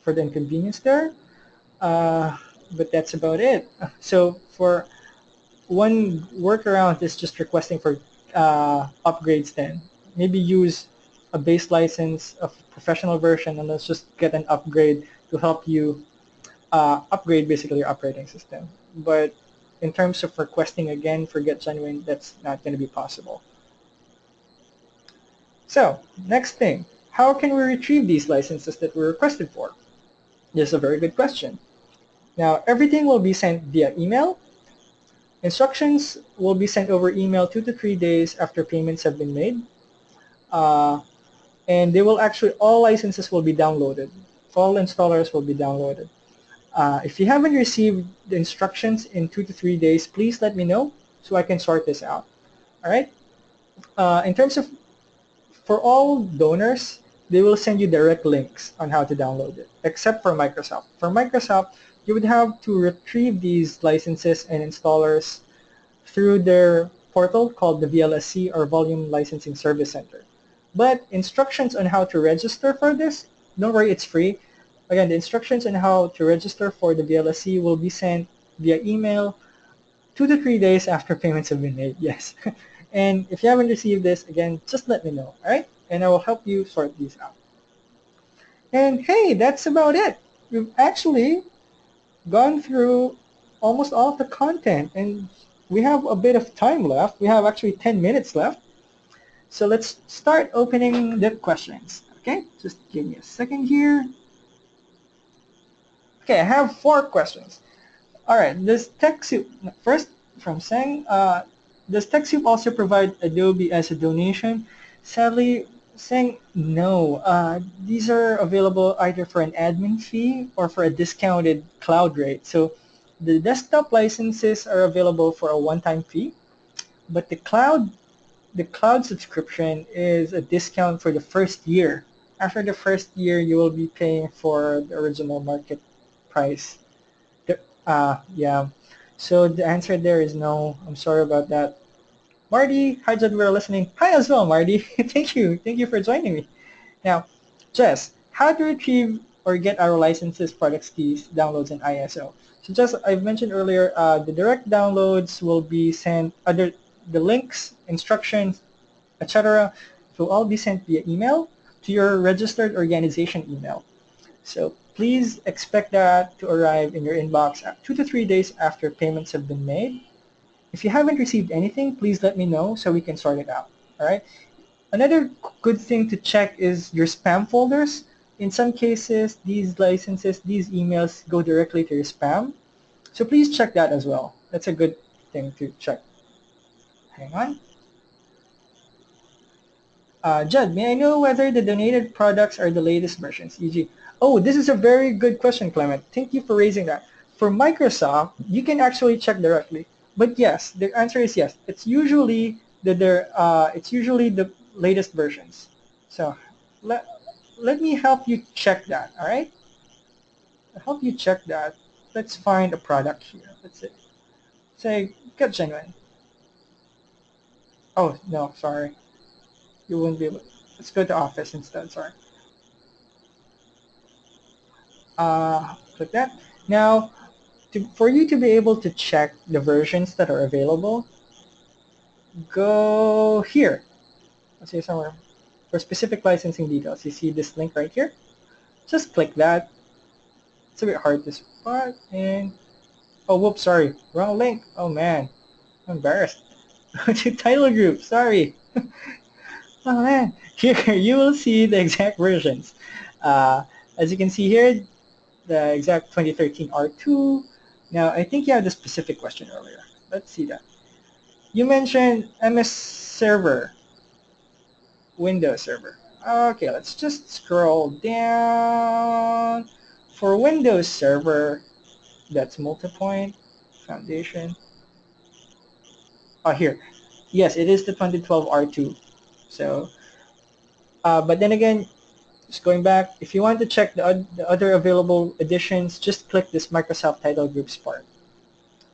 for the inconvenience there, but that's about it. So for one workaround is just requesting for upgrades then. Maybe use a base license of professional version and let's just get an upgrade to help you upgrade basically your operating system. But in terms of requesting again for Get Genuine, that's not going to be possible. So, next thing, how can we retrieve these licenses that we requested for? This is a very good question. Now, everything will be sent via email. Instructions will be sent over email 2 to 3 days after payments have been made. And they will actually, all licenses will be downloaded. All installers will be downloaded. If you haven't received the instructions in 2 to 3 days, please let me know so I can sort this out. All right? In terms of for all donors, they will send you direct links on how to download it, except for Microsoft. For Microsoft, you would have to retrieve these licenses and installers through their portal called the VLSC or Volume Licensing Service Center. But instructions on how to register for this, don't worry, it's free. Again, the instructions on how to register for the VLSC will be sent via email 2 to 3 days after payments have been made, yes. And if you haven't received this, again, just let me know, all right? And I will help you sort these out. And hey, that's about it. We've actually gone through almost all of the content, and we have a bit of time left. We have actually 10 minutes left. So let's start opening the questions, okay? Just give me a second here. Okay, I have 4 questions. All right, does TechSoup, first from Seng, does TechSoup also provide Adobe as a donation? Sadly, Seng, no. These are available either for an admin fee or for a discounted cloud rate. So the desktop licenses are available for a one-time fee, but the cloud subscription is a discount for the first year. After the first year, you will be paying for the original market price. Yeah. So the answer there is no. I'm sorry about that. Marty, hi Jed, we're listening. Hi as well, Marty. Thank you. Thank you for joining me. Now, Jess, how to retrieve or get our licenses, products, keys, downloads, and ISO? So Jess, I've mentioned earlier, the direct downloads will be sent, the links, instructions, etc. will all be sent via email to your registered organization email. So please expect that to arrive in your inbox 2 to 3 days after payments have been made. If you haven't received anything, please let me know so we can sort it out. All right. Another good thing to check is your spam folders. In some cases, these licenses, these emails go directly to your spam. So please check that as well. That's a good thing to check. Hang on. Judd, may I know whether the donated products are the latest versions, e.g. Oh, this is a very good question, Clement. Thank you for raising that. For Microsoft, you can actually check directly. But yes, the answer is yes. It's usually the latest versions. So let, let me help you check that, all right? I'll help you check that. Let's find a product here. Let's say Get Genuine. Oh, no, sorry. You won't be able. Let's go to Office instead, sorry. Click that. Now, for you to be able to check the versions that are available, go here. Let's say somewhere. For specific licensing details, you see this link right here? Just click that. It's a bit hard to spot. And, oh, whoops, sorry. Wrong link. Oh, man. I'm embarrassed. To title group, sorry. Oh, man. Here, you will see the exact versions. As you can see here, the exact 2013 R2. Now, I think you had a specific question earlier. Let's see that. You mentioned MS Server, Windows Server. Okay, let's just scroll down. For Windows Server, that's multi-point, foundation. Oh, here. Yes, it is the 2012 R2. So, but then again, just going back, if you want to check the other available editions, just click this Microsoft Title Groups part.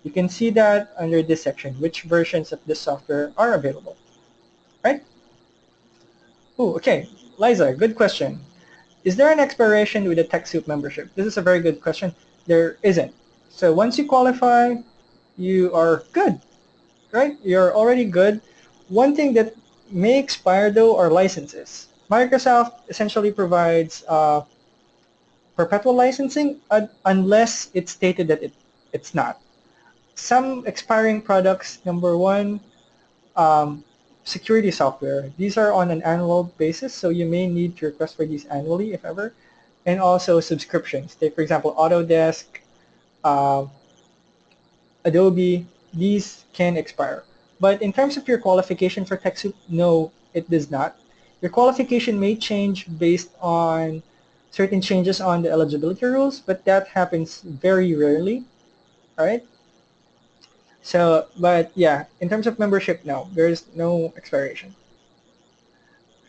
You can see that under this section, which versions of this software are available, right? Oh, okay. Liza, good question. Is there an expiration with a TechSoup membership? This is a very good question. There isn't. So once you qualify, you are good, right? You're already good. One thing that may expire though are licenses. Microsoft essentially provides perpetual licensing unless it's stated that it's not. Some expiring products, number one, um, security software. These are on an annual basis, so you may need to request for these annually, if ever. And also subscriptions. Take, for example, Autodesk, uh, Adobe, these can expire. But in terms of your qualification for TechSoup, no, it does not. Your qualification may change based on certain changes on the eligibility rules, but that happens very rarely, all right? So, but yeah, in terms of membership, no, there's no expiration.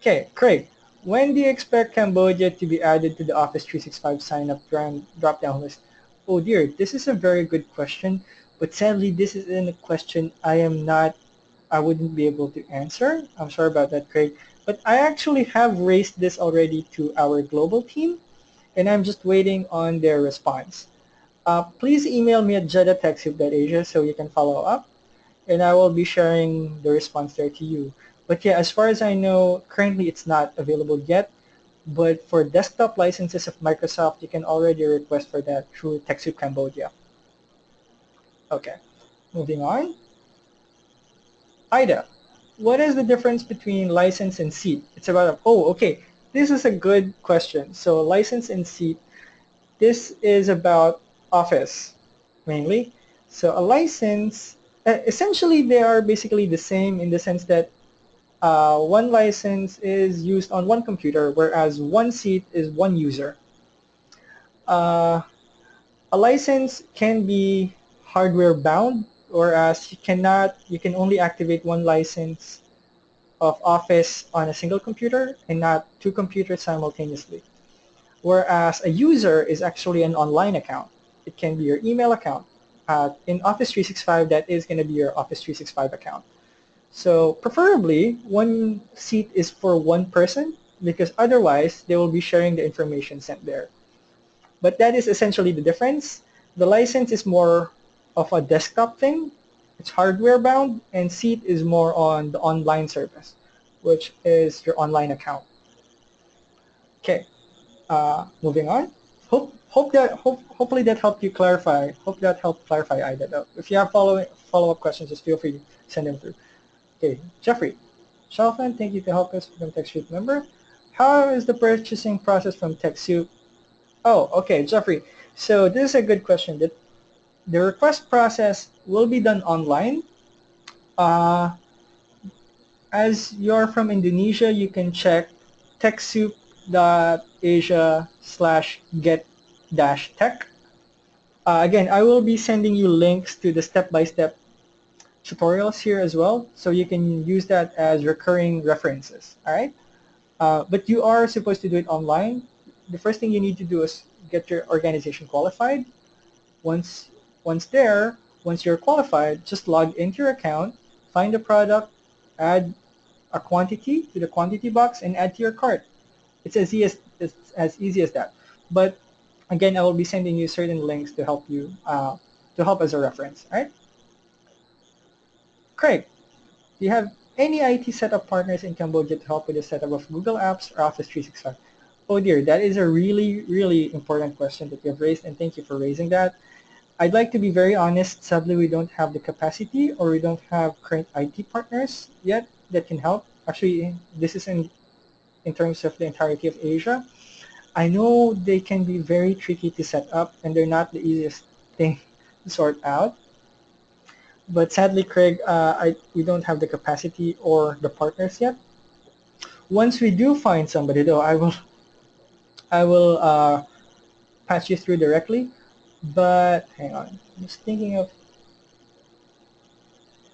Okay, Craig, when do you expect Cambodia to be added to the Office 365 sign-up drop-down list? Oh dear, this is a very good question, but sadly this isn't a question I wouldn't be able to answer. I'm sorry about that, Craig. But I actually have raised this already to our global team, and I'm just waiting on their response. Please email me at jed@techsoup.asia so you can follow up, and I will be sharing the response there to you. But yeah, as far as I know, currently it's not available yet. But for desktop licenses of Microsoft, you can already request for that through TechSoup Cambodia. Okay, moving on. Ida, what is the difference between license and seat? It's about, oh, okay. This is a good question. So license and seat, this is about Office mainly. So a license, essentially they are basically the same in the sense that one license is used on one computer, whereas one seat is one user. Uh, a license can be hardware bound, whereas you can only activate one license of Office on a single computer and not two computers simultaneously. Whereas a user is actually an online account. It can be your email account. In Office 365, that is going to be your Office 365 account. So preferably, one seat is for one person because otherwise they will be sharing the information sent there. But that is essentially the difference. The license is more of a desktop thing. It's hardware bound, and seat is more on the online service, which is your online account. Okay, moving on. Hopefully that helped you clarify. Hope that helped clarify, Ida. Though. If you have follow-up questions, just feel free to send them through. Okay, Jeffrey. Shelfman, thank you to help us from TechSoup member. How is the purchasing process from TechSoup? Oh, okay, Jeffrey. So this is a good question. The request process will be done online. Uh, as you're from Indonesia, you can check TechSoup.asia/get-tech. Again, I will be sending you links to the step-by-step tutorials here as well, so you can use that as recurring references, all right? But you are supposed to do it online. The first thing you need to do is get your organization qualified. Once, once you're qualified, just log into your account, find the product, add a quantity to the quantity box, and add to your cart. It's as easy as that. But again, I will be sending you certain links to help you to help as a reference. All right, Craig, do you have any IT setup partners in Cambodia to help with the setup of Google Apps or Office 365? Oh dear, that is a really, really important question that you have raised, and thank you for raising that. I'd like to be very honest. Sadly, we don't have the capacity or we don't have current IT partners yet that can help. Actually, this is in terms of the entirety of Asia. I know they can be very tricky to set up and they're not the easiest thing to sort out. But sadly, Craig, we don't have the capacity or the partners yet. Once we do find somebody, though, I will patch you through directly. But hang on, I'm just thinking of.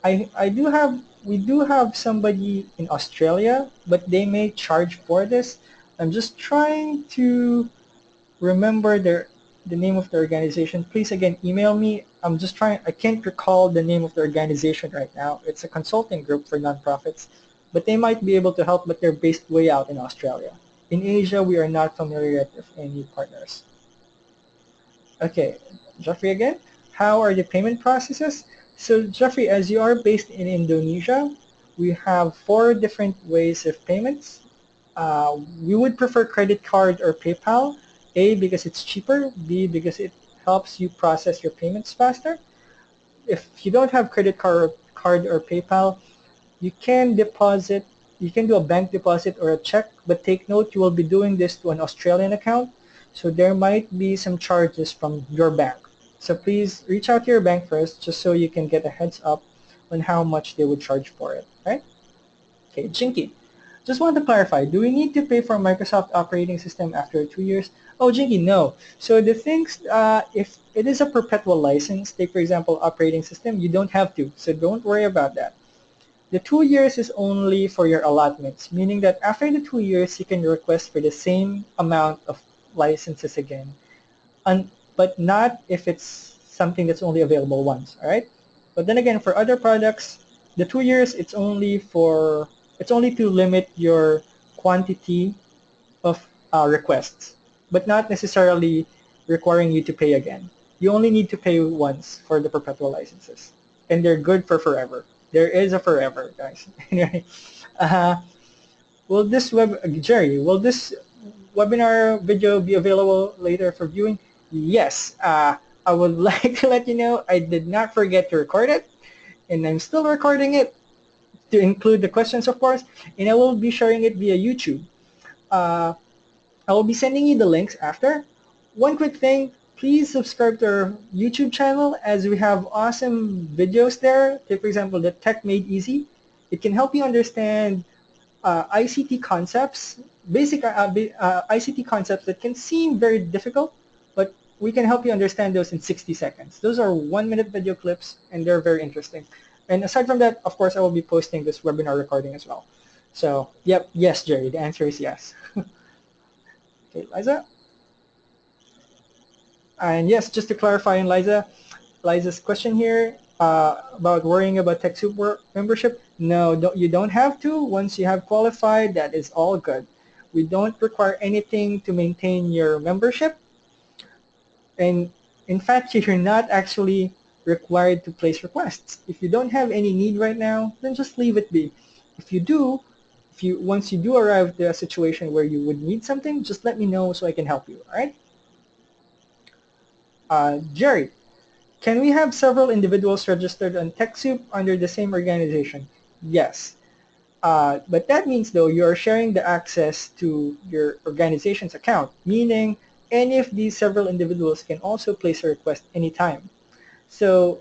We do have somebody in Australia, but they may charge for this. I'm just trying to remember the name of the organization. Please again email me. I can't recall the name of the organization right now. It's a consulting group for nonprofits, but they might be able to help, but they're based way out in Australia. In Asia, we are not familiar yet with any partners. Okay, Jeffrey again. How are the payment processes? So Jeffrey, as you are based in Indonesia, we have 4 different ways of payments. We would prefer credit card or PayPal. A, because it's cheaper. B, because it helps you process your payments faster. If you don't have card or PayPal, you can deposit, you can do a bank deposit or a check, but take note you will be doing this to an Australian account, so there might be some charges from your bank. So please reach out to your bank first just so you can get a heads up on how much they would charge for it, right? Okay, Jinky. Just want to clarify, do we need to pay for Microsoft operating system after 2 years? Oh, Jinky, no. So the things, if it is a perpetual license, take for example operating system, you don't have to. So don't worry about that. The 2 years is only for your allotments, meaning that after the 2 years, you can request for the same amount of licenses again, but not if it's something that's only available once, all right? But then again, for other products, the 2 years, it's only to limit your quantity of requests, but not necessarily requiring you to pay again. You only need to pay once for the perpetual licenses, and they're good for forever. There is a forever, guys. Anyway, uh, Jerry, will this webinar video be available later for viewing? Yes. I would like to let you know I did not forget to record it, and I'm still recording it to include the questions, of course, and I will be sharing it via YouTube. Uh, I will be sending you the links after. One quick thing, please subscribe to our YouTube channel as we have awesome videos there. Take, for example, the Tech Made Easy. It can help you understand ICT concepts, basic ICT concepts that can seem very difficult, but we can help you understand those in 60 seconds. Those are 1-minute video clips, and they're very interesting. And aside from that, of course, I will be posting this webinar recording as well. So, yep, yes, Jerry, the answer is yes. Okay, Liza? And yes, just to clarify on Liza's question here about worrying about TechSoup membership. No, you don't have to. Once you have qualified, that is all good. We don't require anything to maintain your membership. And in fact, you're not actually required to place requests. If you don't have any need right now, then just leave it be. If you do, once you do arrive at a situation where you would need something, just let me know so I can help you, all right? Jerry, can we have several individuals registered on TechSoup under the same organization? Yes. But that means, though, you are sharing the access to your organization's account, meaning any of these several individuals can also place a request anytime. So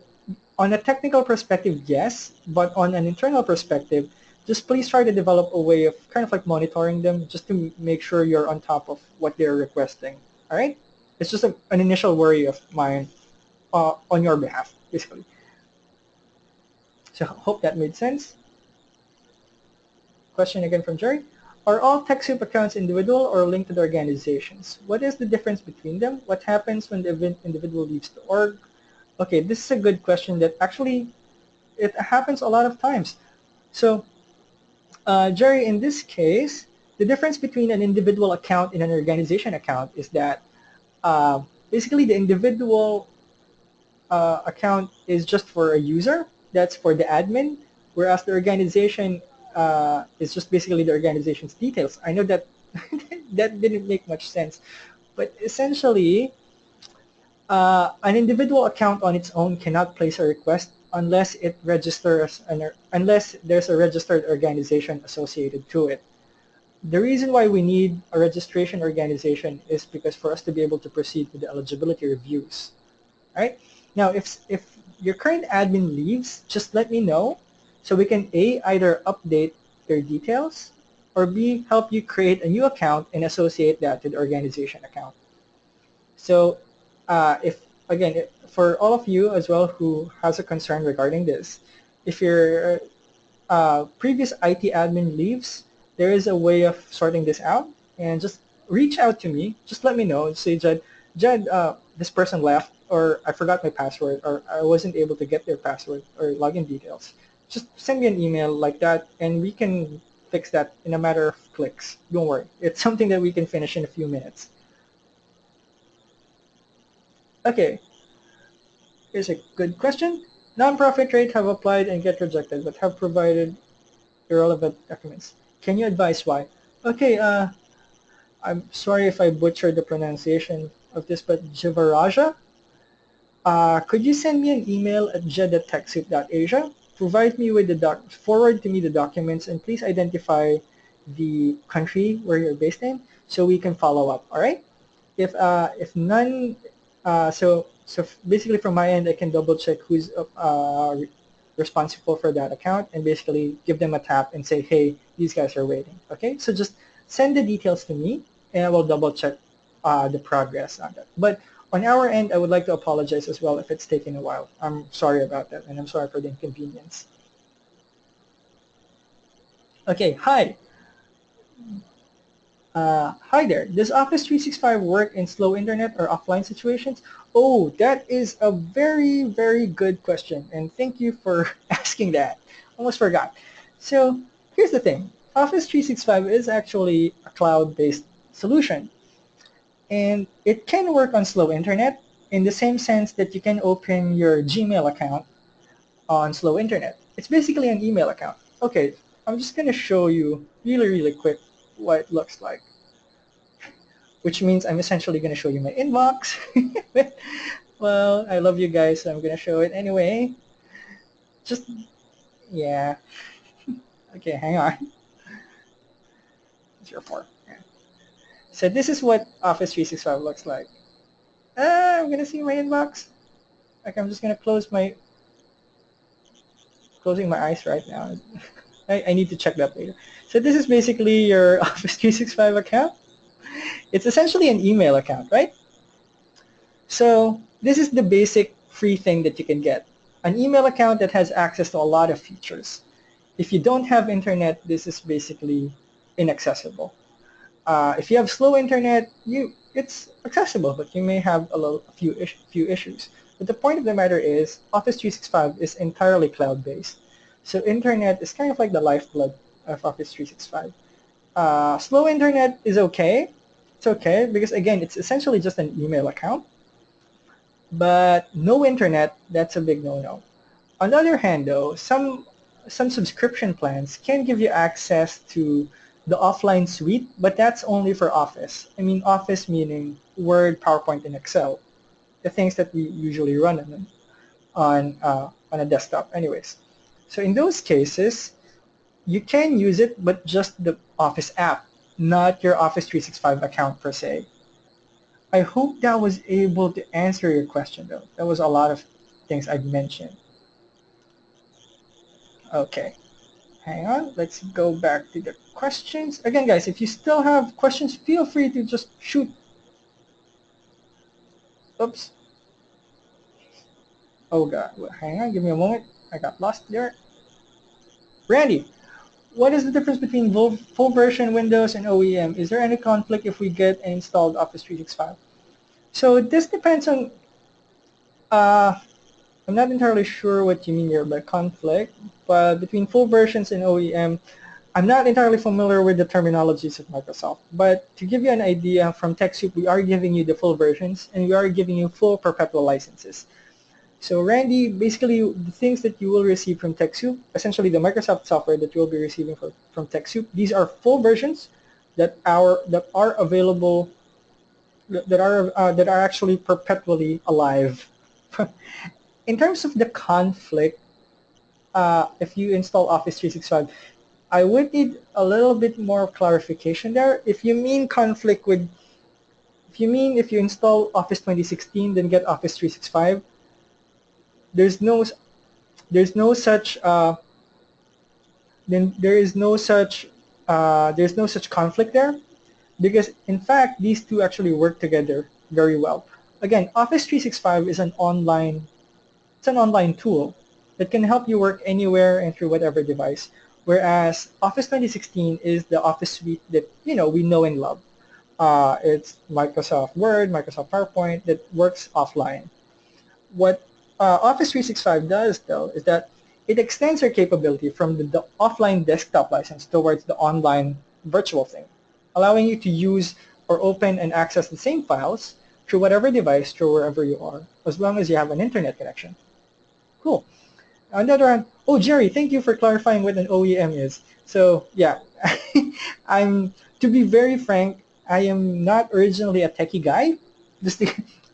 on a technical perspective, yes, but on an internal perspective, just please try to develop a way of kind of like monitoring them just to make sure you're on top of what they're requesting. All right? It's just an initial worry of mine on your behalf, basically. So hope that made sense. Question again from Jerry. Are all TechSoup accounts individual or linked to the organizations? What is the difference between them? What happens when the individual leaves the org? Okay, this is a good question that actually it happens a lot of times. So Jerry, in this case, the difference between an individual account and an organization account is that basically the individual account is just for a user, that's for the admin, whereas the organization is just basically the organization's details. I know that that didn't make much sense, but essentially an individual account on its own cannot place a request unless it registers unless there's a registered organization associated to it. The reason why we need a registration organization is because for us to be able to proceed with the eligibility reviews. Right? Now, if your current admin leaves, just let me know so we can A, either update their details, or B, help you create a new account and associate that to the organization account. So if, again, for all of you as well who has a concern regarding this, if your previous IT admin leaves, there is a way of sorting this out, and just reach out to me. Just let me know. Say, Jed, this person left, or I forgot my password, or I wasn't able to get their password or login details. Just send me an email like that, and we can fix that in a matter of clicks. Don't worry. It's something that we can finish in a few minutes. Okay, here's a good question. Nonprofit rate have applied and get rejected, but have provided irrelevant documents. Can you advise why? Okay, I'm sorry if I butchered the pronunciation of this, but Jivaraja, could you send me an email at jed@techsoup.asia? Provide me with forward to me the documents, and please identify the country where you're based in so we can follow up. All right? If none, so basically from my end, I can double check who's responsible for that account and basically give them a tap and say, hey, these guys are waiting. Okay? So just send the details to me, and I will double check the progress on that. But on our end, I would like to apologize as well if it's taken a while. I'm sorry about that, and I'm sorry for the inconvenience. Okay, hi. Hi there. Does Office 365 work in slow internet or offline situations? Oh, that is a very, very good question, and thank you for asking that. Almost forgot. So here's the thing. Office 365 is actually a cloud-based solution, and it can work on slow internet in the same sense that you can open your Gmail account on slow internet. It's basically an email account. Okay, I'm just going to show you really, really quick what it looks like, which means I'm essentially going to show you my inbox. Well, I love you guys, so I'm going to show it anyway. Just, yeah. Okay, hang on. 04. Yeah. So this is what Office 365 looks like. I'm going to see my inbox. Like I'm just going to closing my eyes right now. I need to check that later. So this is basically your Office 365 account. It's essentially an email account, right? So this is the basic free thing that you can get. An email account that has access to a lot of features. If you don't have internet, this is basically inaccessible. If you have slow internet, it's accessible, but you may have a few issues. But the point of the matter is Office 365 is entirely cloud-based. So internet is kind of like the lifeblood of Office 365. Slow internet is okay. It's okay because, again, it's essentially just an email account. But no internet, that's a big no-no. On the other hand, though, some subscription plans can give you access to the offline suite, but that's only for Office. I mean Office meaning Word, PowerPoint, and Excel. the things that we usually run on a desktop anyways. So in those cases, you can use it, but just the Office app, not your Office 365 account per se. I hope that was able to answer your question though. That was a lot of things I've mentioned. Okay, hang on. Let's go back to the questions. Again, guys, if you still have questions, feel free to just shoot. Oops. Oh God, hang on. Give me a moment. I got lost there. Randy, what is the difference between full version Windows and OEM? Is there any conflict if we get an installed Office 365? So this depends on, uh, I'm not entirely sure what you mean here by conflict, but between full versions and OEM, I'm not entirely familiar with the terminologies of Microsoft. But to give you an idea, from TechSoup, we are giving you the full versions, and we are giving you full perpetual licenses. So Randy, basically the things that you will receive from TechSoup, essentially the Microsoft software that you will be receiving from TechSoup, these are full versions that are available, that are actually perpetually alive. In terms of the conflict, if you install Office 365, I would need a little bit more clarification there. If you mean conflict with, if you install Office 2016 then get Office 365, there's no there's no such then there's no such conflict there, because in fact these two actually work together very well. Again, Office 365 is an online tool that can help you work anywhere and through whatever device, whereas Office 2016 is the Office suite that we know and love. It's Microsoft Word, Microsoft PowerPoint that works offline. What Office 365 does, though, is that it extends your capability from the offline desktop license towards the online virtual thing, allowing you to use or open and access the same files through whatever device, through wherever you are, as long as you have an internet connection. Cool. On the other hand, oh, Jerry, thank you for clarifying what an OEM is. So yeah, to be very frank, I am not originally a techie guy.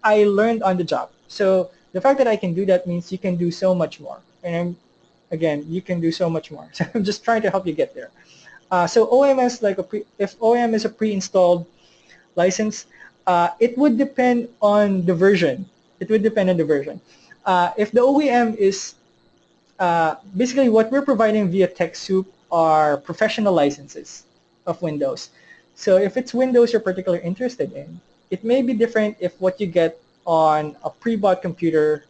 I learned on the job. So the fact that I can do that means you can do so much more. And again, you can do so much more. So I'm just trying to help you get there. So OMS, if OEM is a pre-installed license, it would depend on the version. It would depend on the version. If the OEM is basically what we're providing via TechSoup are professional licenses of Windows. So if it's Windows you're particularly interested in, it may be different if what you get on a pre-bought computer,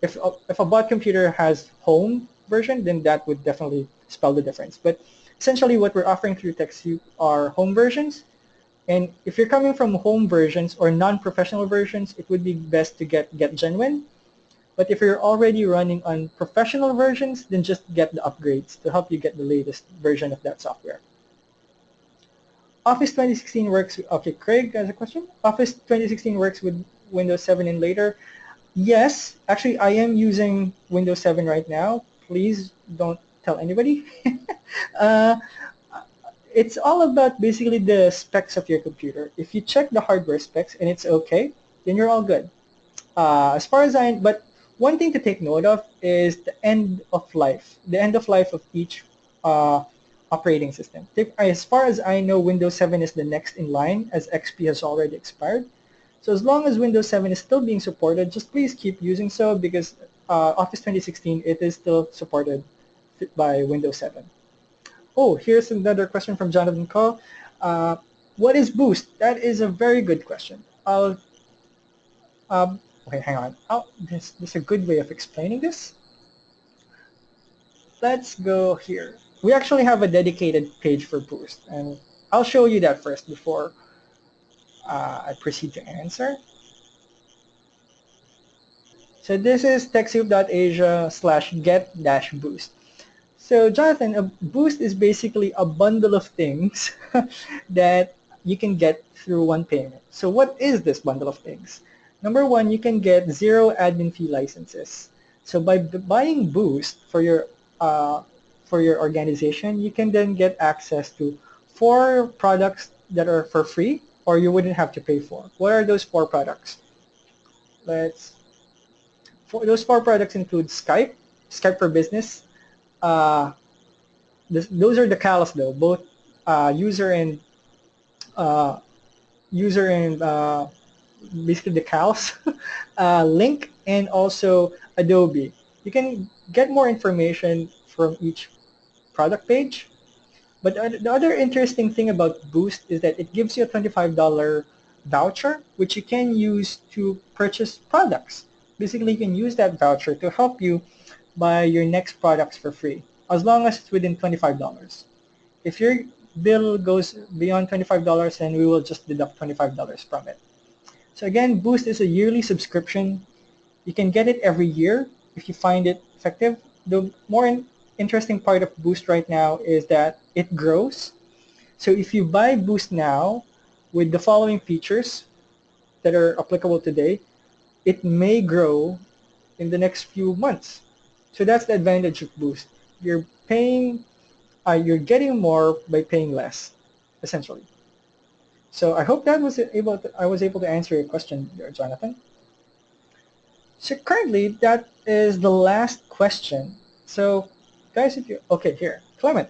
if a bought computer has home version, then that would definitely spell the difference. But essentially what we're offering through TechSoup are home versions. And if you're coming from home versions or non-professional versions, it would be best to get Genuine. But if you're already running on professional versions, then just get the upgrades to help you get the latest version of that software. Office 2016 works, okay, Craig has a question. Office 2016 works with Windows 7 and later. Yes, actually I am using Windows 7 right now. Please don't tell anybody. uh, it's all about basically the specs of your computer. If you check the hardware specs and it's okay, then you're all good. As far as but one thing to take note of is the end of life of each operating system. As far as I know, Windows 7 is the next in line as XP has already expired. So as long as Windows 7 is still being supported, just please keep using so, because Office 2016, it is still supported by Windows 7. Oh, here's another question from Jonathan Cole. What is Boost? That is a very good question. Okay, hang on. Oh, this is a good way of explaining this. Let's go here. We actually have a dedicated page for Boost, and I'll show you that first before I proceed to answer. So this is TechSoup.asia/get-boost. So Jonathan, a Boost is basically a bundle of things that you can get through one payment. So what is this bundle of things? Number one, you can get 0 admin fee licenses. So by buying Boost for your organization, you can then get access to 4 products that are for free or you wouldn't have to pay for. What are those 4 products? let's, those four products include Skype, Skype for Business. Those are the CALs though, both user and uh, user and basically the CALs, Link, and also Adobe. You can get more information from each product page. But the other interesting thing about Boost is that it gives you a $25 voucher, which you can use to purchase products. Basically, you can use that voucher to help you buy your next products for free, as long as it's within $25. If your bill goes beyond $25, then we will just deduct $25 from it. So again, Boost is a yearly subscription. You can get it every year if you find it effective. The more interesting part of Boost right now is that it grows. So if you buy Boost now with the following features that are applicable today, it may grow in the next few months. So that's the advantage of Boost. You're paying, you're getting more by paying less, essentially. So I hope that I was able to answer your question there, Jonathan. So currently, that is the last question. So guys, if you, okay, here, Clement,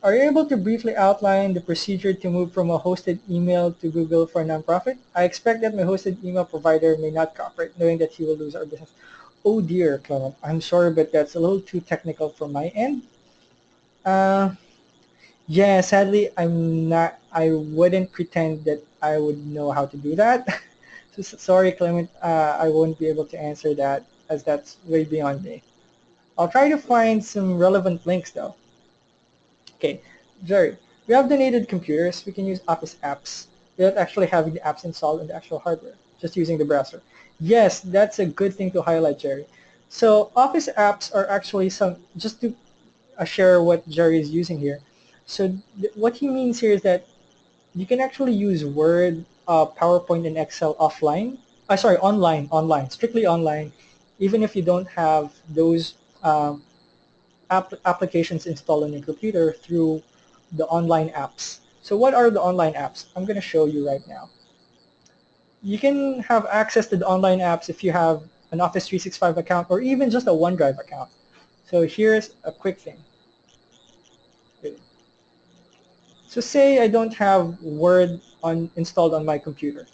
are you able to briefly outline the procedure to move from a hosted email to Google for a nonprofit? I expect that my hosted email provider may not cooperate, knowing that he will lose our business. Oh dear, Clement, I'm sorry, but that's a little too technical from my end. Uh, yeah, sadly, I wouldn't pretend that I would know how to do that. So sorry, Clement, I won't be able to answer that as that's way beyond me. I'll try to find some relevant links though. Okay, Jerry, we have donated computers. We can use Office apps without actually having the apps installed on the actual hardware, just using the browser. Yes, that's a good thing to highlight, Jerry. So Office apps are actually some, just to share what Jerry is using here. So what he means here is that you can actually use Word, PowerPoint, and Excel offline. Sorry, online, strictly online, even if you don't have those applications installed on your computer through the online apps. So what are the online apps? I'm going to show you right now. You can have access to the online apps if you have an Office 365 account or even just a OneDrive account. So here's a quick thing. So say I don't have Word installed on my computer.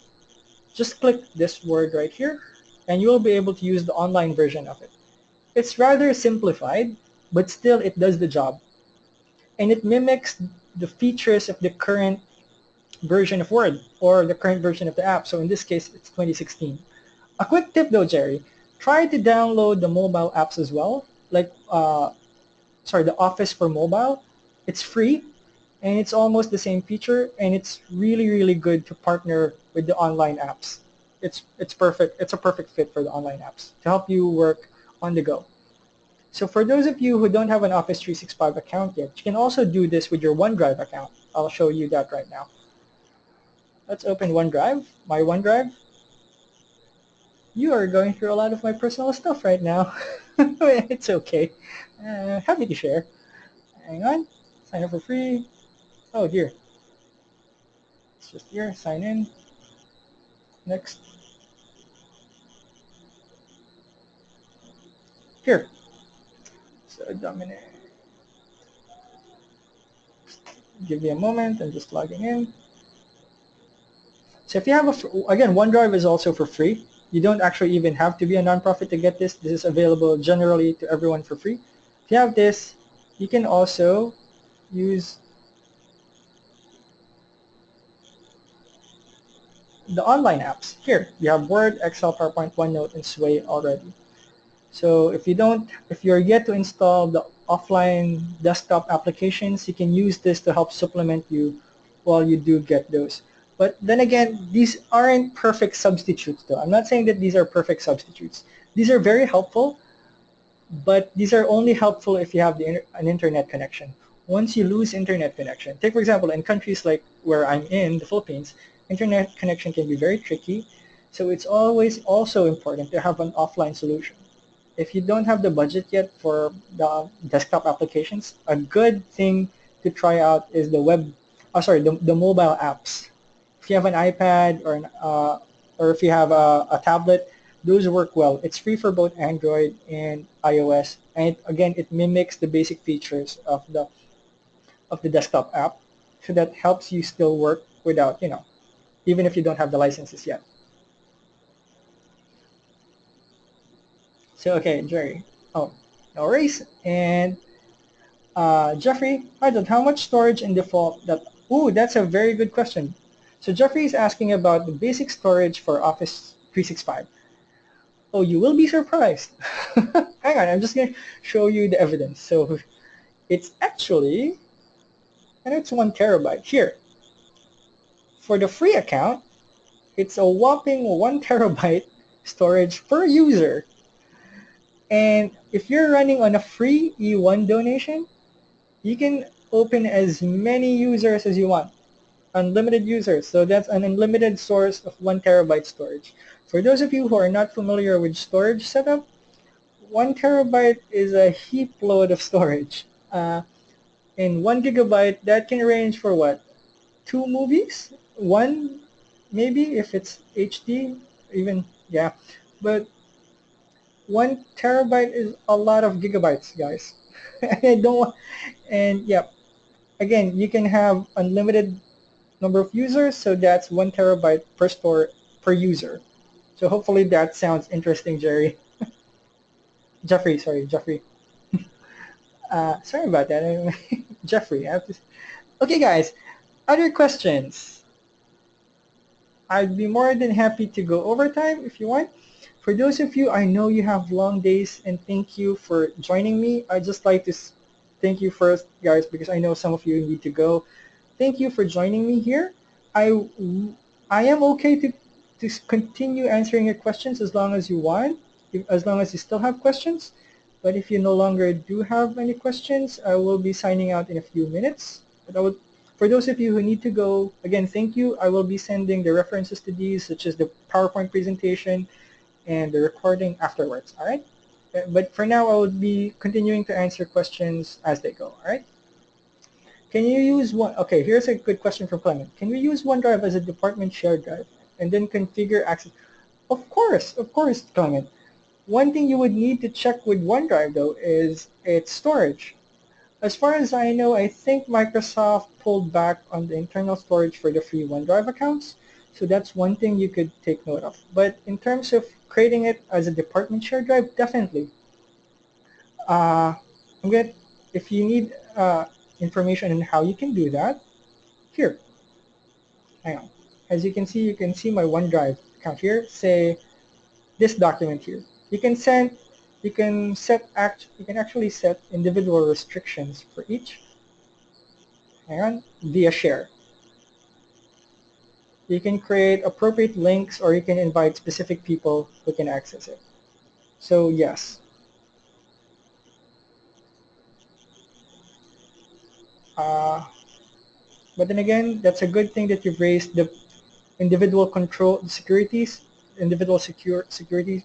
Just click this Word right here, and you will be able to use the online version of it. It's rather simplified, but still it does the job. And it mimics the features of the current version of Word or the current version of the app. So in this case, it's 2016. A quick tip though, Jerry, try to download the mobile apps as well, like the Office for mobile. It's free, and it's almost the same feature, and it's really, really good to partner with the online apps. It's perfect. It's a perfect fit for the online apps to help you work on the go. So for those of you who don't have an Office 365 account yet, you can also do this with your OneDrive account. I'll show you that right now. Let's open OneDrive, my OneDrive. You are going through a lot of my personal stuff right now. It's okay. Happy to share. Hang on. Sign up for free. Oh, here. It's just here. Sign in. Next. Here. So Dominic. Give me a moment. I'm just logging in. So if you have again, OneDrive is also for free. You don't actually even have to be a nonprofit to get this. This is available generally to everyone for free. If you have this, you can also use the online apps. Here, you have Word, Excel, PowerPoint, OneNote, and Sway already. So if you're yet to install the offline desktop applications, you can use this to help supplement you while you do get those. But then again, these aren't perfect substitutes though. I'm not saying that these are perfect substitutes. These are very helpful, but these are only helpful if you have an internet connection. Once you lose internet connection, take for example, in countries like where I'm in, the Philippines, internet connection can be very tricky. So it's always also important to have an offline solution. If you don't have the budget yet for the desktop applications, a good thing to try out is the mobile apps. If you have an iPad or if you have a tablet, those work well. It's free for both Android and iOS, and again, it mimics the basic features of the desktop app, so that helps you still work without, even if you don't have the licenses yet. So okay, Jerry. Oh, no worries. And Jeffrey, pardon, how much storage in default that? Ooh, that's a very good question. So Jeffrey is asking about the basic storage for Office 365. Oh, you will be surprised. Hang on, I'm just going to show you the evidence. So it's actually, and it's 1 terabyte. Here, for the free account, it's a whopping 1 terabyte storage per user. And if you're running on a free E1 donation, you can open as many users as you want, unlimited users. So that's an unlimited source of 1 terabyte storage. For those of you who are not familiar with storage setup, 1 terabyte is a heap load of storage. And 1 gigabyte, that can range for what? 2 movies? One, maybe, if it's HD, even, yeah. But 1 terabyte is a lot of gigabytes, guys. I don't want, and yeah, again, you can have unlimited number of users, so that's 1 terabyte per store per user. So hopefully that sounds interesting, Jerry. Jeffrey, sorry, Jeffrey. Sorry about that. Jeffrey. Okay, guys. Other questions? I'd be more than happy to go overtime if you want. For those of you, I know you have long days, and thank you for joining me. I'd just like to thank you first, guys, because I know some of you need to go. Thank you for joining me here. I I am okay to continue answering your questions as long as you want, as long as you still have questions. But if you no longer do have any questions, I will be signing out in a few minutes. But for those of you who need to go, again, thank you. I will be sending the references to these, such as the PowerPoint presentation and the recording afterwards, all right? But for now, I would be continuing to answer questions as they go, all right? Can you use one? Okay, here's a good question from Clement. Can we use OneDrive as a department shared drive and then configure access? Of course, Clement. One thing you would need to check with OneDrive though is its storage. As far as I know, I think Microsoft pulled back on the internal storage for the free OneDrive accounts. So that's one thing you could take note of. But in terms of creating it as a department shared drive, definitely. I'm going if you need information on how you can do that, here, hang on. As you can see my OneDrive account here. Say this document here. You can send, you can actually set individual restrictions for each. Hang on, via share. You can create appropriate links, or you can invite specific people who can access it. So yes. Uh, but then again, that's a good thing that you've raised the individual control securities, individual security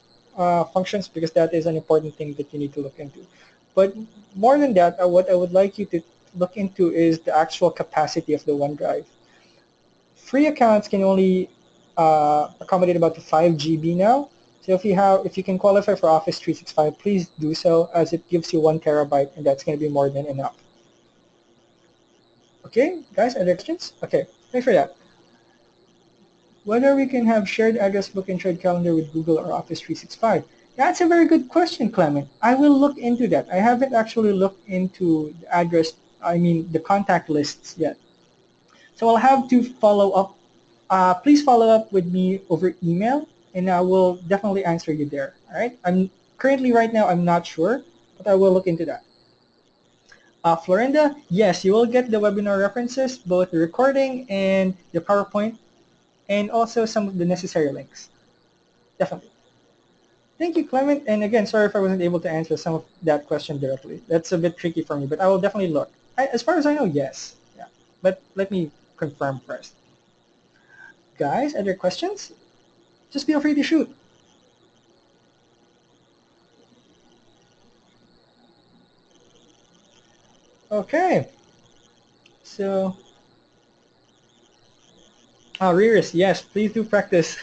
functions, because that is an important thing that you need to look into. But more than that, what I would like you to look into is the actual capacity of the OneDrive. Free accounts can only accommodate about 5 GB now. So if you can qualify for Office 365, please do so, as it gives you 1 terabyte, and that's going to be more than enough. Okay, guys, other questions? Okay, thanks for that. Whether we can have shared address book and shared calendar with Google or Office 365? That's a very good question, Clement. I will look into that. I haven't actually looked into the the contact lists yet. So I'll have to follow up. Please follow up with me over email, and I will definitely answer you there. All right. Right now, I'm not sure, but I will look into that. Florinda, yes, you will get the webinar references, both the recording and the PowerPoint, and also some of the necessary links. Definitely. Thank you, Clement. And again, sorry if I wasn't able to answer some of that question directly. That's a bit tricky for me, but I will definitely look. As far as I know, yes. Yeah. But let me confirm first. Guys, other questions? Just feel free to shoot. Okay. So, Riris, yes, please do practice.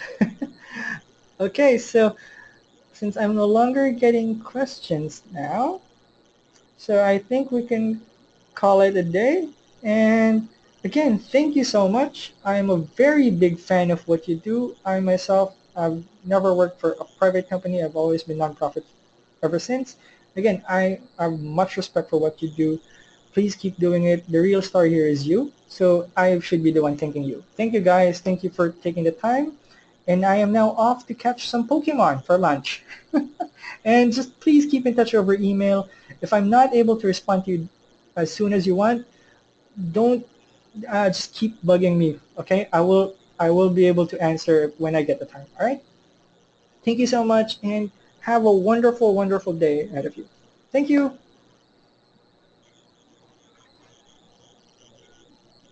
Okay, so since I'm no longer getting questions now, so I think we can call it a day. And again, thank you so much. I'm a very big fan of what you do. I myself have never worked for a private company. I've always been nonprofit ever since. Again, I have much respect for what you do. Please keep doing it. The real star here is you. So I should be the one thanking you. Thank you guys. Thank you for taking the time. And I am now off to catch some Pokemon for lunch. And just please keep in touch over email. If I'm not able to respond to you as soon as you want, don't just keep bugging me. Okay, I will be able to answer when I get the time. All right. Thank you so much, and have a wonderful, wonderful day ahead of you. Thank you.